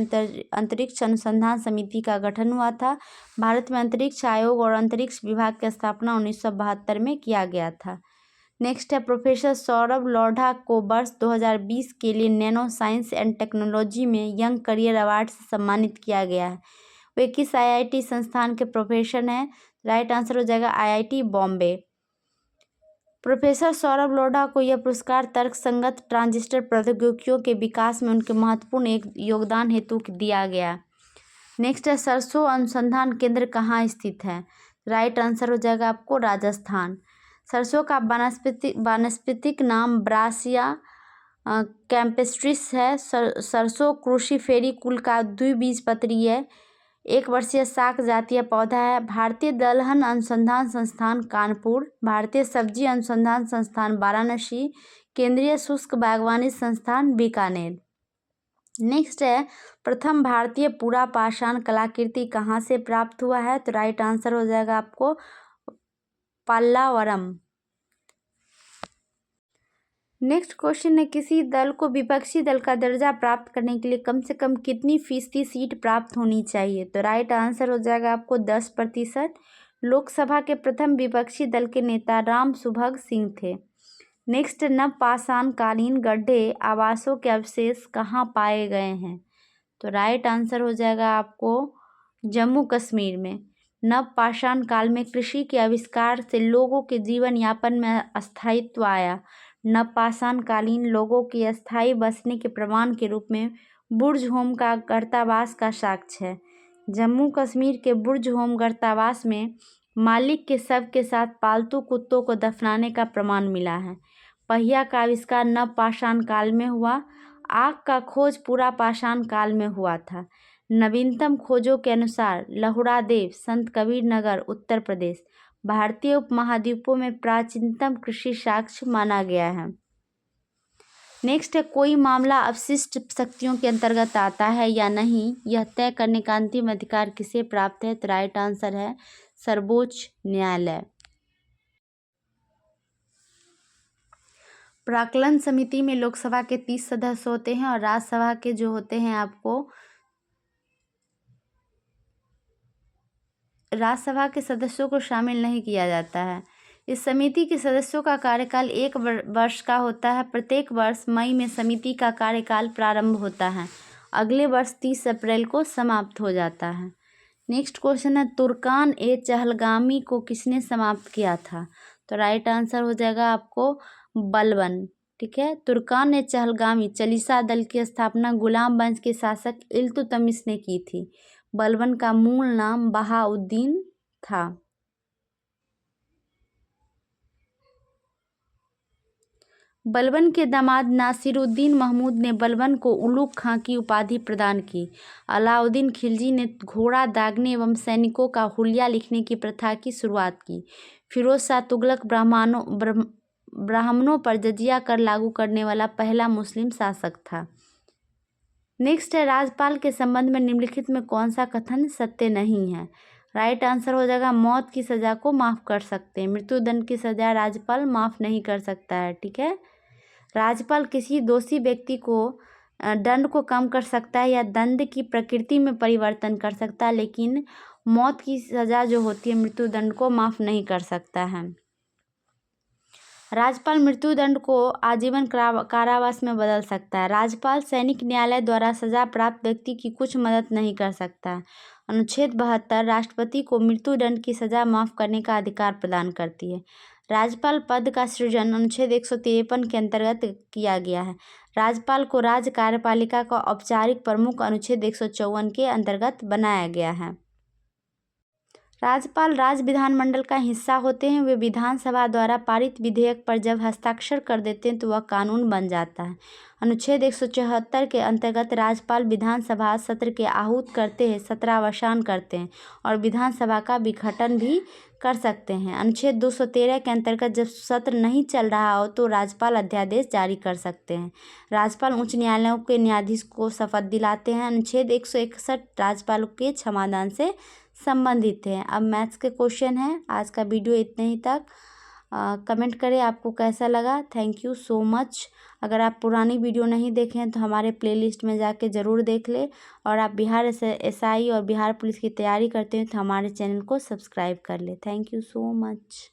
अंतरिक्ष अनुसंधान समिति का गठन हुआ था। भारत में अंतरिक्ष आयोग और अंतरिक्ष विभाग की स्थापना 1972 में किया गया था। नेक्स्ट है, प्रोफेसर सौरभ लोढ़ा को वर्ष 2020 के लिए नैनो साइंस एंड टेक्नोलॉजी में यंग करियर अवार्ड से सम्मानित किया गया है। वे किस IIT संस्थान के प्रोफेसर हैं? राइट आंसर हो जाएगा IIT बॉम्बे। प्रोफेसर सौरभ लोढ़ा को यह पुरस्कार तर्कसंगत ट्रांजिस्टर प्रौद्योगिकियों के विकास में उनके महत्वपूर्ण एक योगदान हेतु दिया गया। नेक्स्ट है, सरसों अनुसंधान केंद्र कहाँ स्थित है? राइट आंसर हो जाएगा आपको राजस्थान। सरसों का वानस्पतिक नाम ब्रासिया कैम्पेस्ट्रिस है। सरसों क्रूसीफेरी कुल का द्विबीजपत्री एक वर्षीय शाक जातीय पौधा है। भारतीय दलहन अनुसंधान संस्थान कानपुर, भारतीय सब्जी अनुसंधान संस्थान वाराणसी, केंद्रीय शुष्क बागवानी संस्थान बीकानेर। नेक्स्ट है, प्रथम भारतीय पूरा पाषाण कलाकृति कहाँ से प्राप्त हुआ है? तो राइट आंसर हो जाएगा आपको पल्लावरम। नेक्स्ट क्वेश्चन है, किसी दल को विपक्षी दल का दर्जा प्राप्त करने के लिए कम से कम कितनी फीसदी सीट प्राप्त होनी चाहिए? तो राइट आंसर हो जाएगा आपको 10%। लोकसभा के प्रथम विपक्षी दल के नेता राम सुभग सिंह थे। नेक्स्ट, नवपाषाण कालीन गड्ढे आवासों के अवशेष कहाँ पाए गए हैं? तो राइट आंसर हो जाएगा आपको जम्मू कश्मीर में। नव पाषाण काल में कृषि के आविष्कार से लोगों के जीवन यापन में अस्थायित्व आया। नव पाषाण कालीन लोगों के अस्थायी बसने के प्रमाण के रूप में बुर्ज होम का गर्तावास का साक्ष्य है। जम्मू कश्मीर के बुर्ज होम गर्तावास में मालिक के शव के साथ पालतू कुत्तों को दफनाने का प्रमाण मिला है। पहिया का आविष्कार नव पाषाण काल में हुआ। आग का खोज पूरा पाषाण काल में हुआ था। नवीनतम खोजों के अनुसार लहुरादेव, संत कबीर नगर, उत्तर प्रदेश भारतीय उपमहाद्वीपों में प्राचीनतम कृषि साक्ष्य माना गया है। नेक्स्ट है, कोई मामला अवशिष्ट शक्तियों के अंतर्गत आता है या नहीं, यह तय करने का अंतिम अधिकार किसे प्राप्त है? तो राइट आंसर है सर्वोच्च न्यायालय। प्राक्कलन समिति में लोकसभा के 30 सदस्य होते हैं और राज्यसभा के जो होते हैं आपको राज्यसभा के सदस्यों को शामिल नहीं किया जाता है। इस समिति के सदस्यों का कार्यकाल 1 वर्ष का होता है। प्रत्येक वर्ष मई में समिति का कार्यकाल प्रारंभ होता है। अगले वर्ष 30 अप्रैल को समाप्त हो जाता है। नेक्स्ट क्वेश्चन है, तुर्कान ए चहलगामी को किसने समाप्त किया था? तो राइट आंसर हो जाएगा आपको बलबन। ठीक है, तुर्कान ए चहलगामी चालीसा दल की स्थापना गुलाम वंश के शासक इल्तुतमिश ने की थी। बलबन का मूल नाम बहाउद्दीन था। बलबन के दामाद नासिरुद्दीन महमूद ने बलबन को उलुग खां की उपाधि प्रदान की। अलाउद्दीन खिलजी ने घोड़ा दागने एवं सैनिकों का हुलिया लिखने की प्रथा की शुरुआत की। फिरोज शाह तुगलक ब्राह्मणों पर जजिया कर लागू करने वाला पहला मुस्लिम शासक था। नेक्स्ट है, राज्यपाल के संबंध में निम्नलिखित में कौन सा कथन सत्य नहीं है? राइट आंसर हो जाएगा मौत की सजा को माफ कर सकते हैं। मृत्युदंड की सजा राज्यपाल माफ नहीं कर सकता है। ठीक है, राज्यपाल किसी दोषी व्यक्ति को दंड को कम कर सकता है या दंड की प्रकृति में परिवर्तन कर सकता है, लेकिन मौत की सजा जो होती है मृत्युदंड को माफ नहीं कर सकता है। राज्यपाल मृत्युदंड को आजीवन कारावास में बदल सकता है। राज्यपाल सैनिक न्यायालय द्वारा सजा प्राप्त व्यक्ति की कुछ मदद नहीं कर सकता है। अनुच्छेद 72 राष्ट्रपति को मृत्युदंड की सजा माफ करने का अधिकार प्रदान करती है। राज्यपाल पद का सृजन अनुच्छेद 153 के अंतर्गत किया गया है। राज्यपाल को राज्य कार्यपालिका का औपचारिक प्रमुख अनुच्छेद 154 के अंतर्गत बनाया गया है। राज्यपाल राज्य विधानमंडल का हिस्सा होते हैं। वे विधानसभा द्वारा पारित विधेयक पर जब हस्ताक्षर कर देते हैं तो वह कानून बन जाता है। अनुच्छेद 174 के अंतर्गत राज्यपाल विधानसभा सत्र के आहूत करते हैं, सत्रावसान करते हैं और विधानसभा का विघटन भी कर सकते हैं। अनुच्छेद 213 के अंतर्गत जब सत्र नहीं चल रहा हो तो राज्यपाल अध्यादेश जारी कर सकते हैं। राज्यपाल उच्च न्यायालयों के न्यायाधीश को शपथ दिलाते हैं। अनुच्छेद 161 राज्यपाल के क्षमादान से संबंधित है। अब मैथ्स के क्वेश्चन है। आज का वीडियो इतने ही तक। कमेंट करें आपको कैसा लगा। Thank you so much. अगर आप पुरानी वीडियो नहीं देखे हैं तो हमारे प्लेलिस्ट में जाके ज़रूर देख ले, और आप बिहार SI और बिहार पुलिस की तैयारी करते हैं तो हमारे चैनल को सब्सक्राइब कर ले। Thank you so much.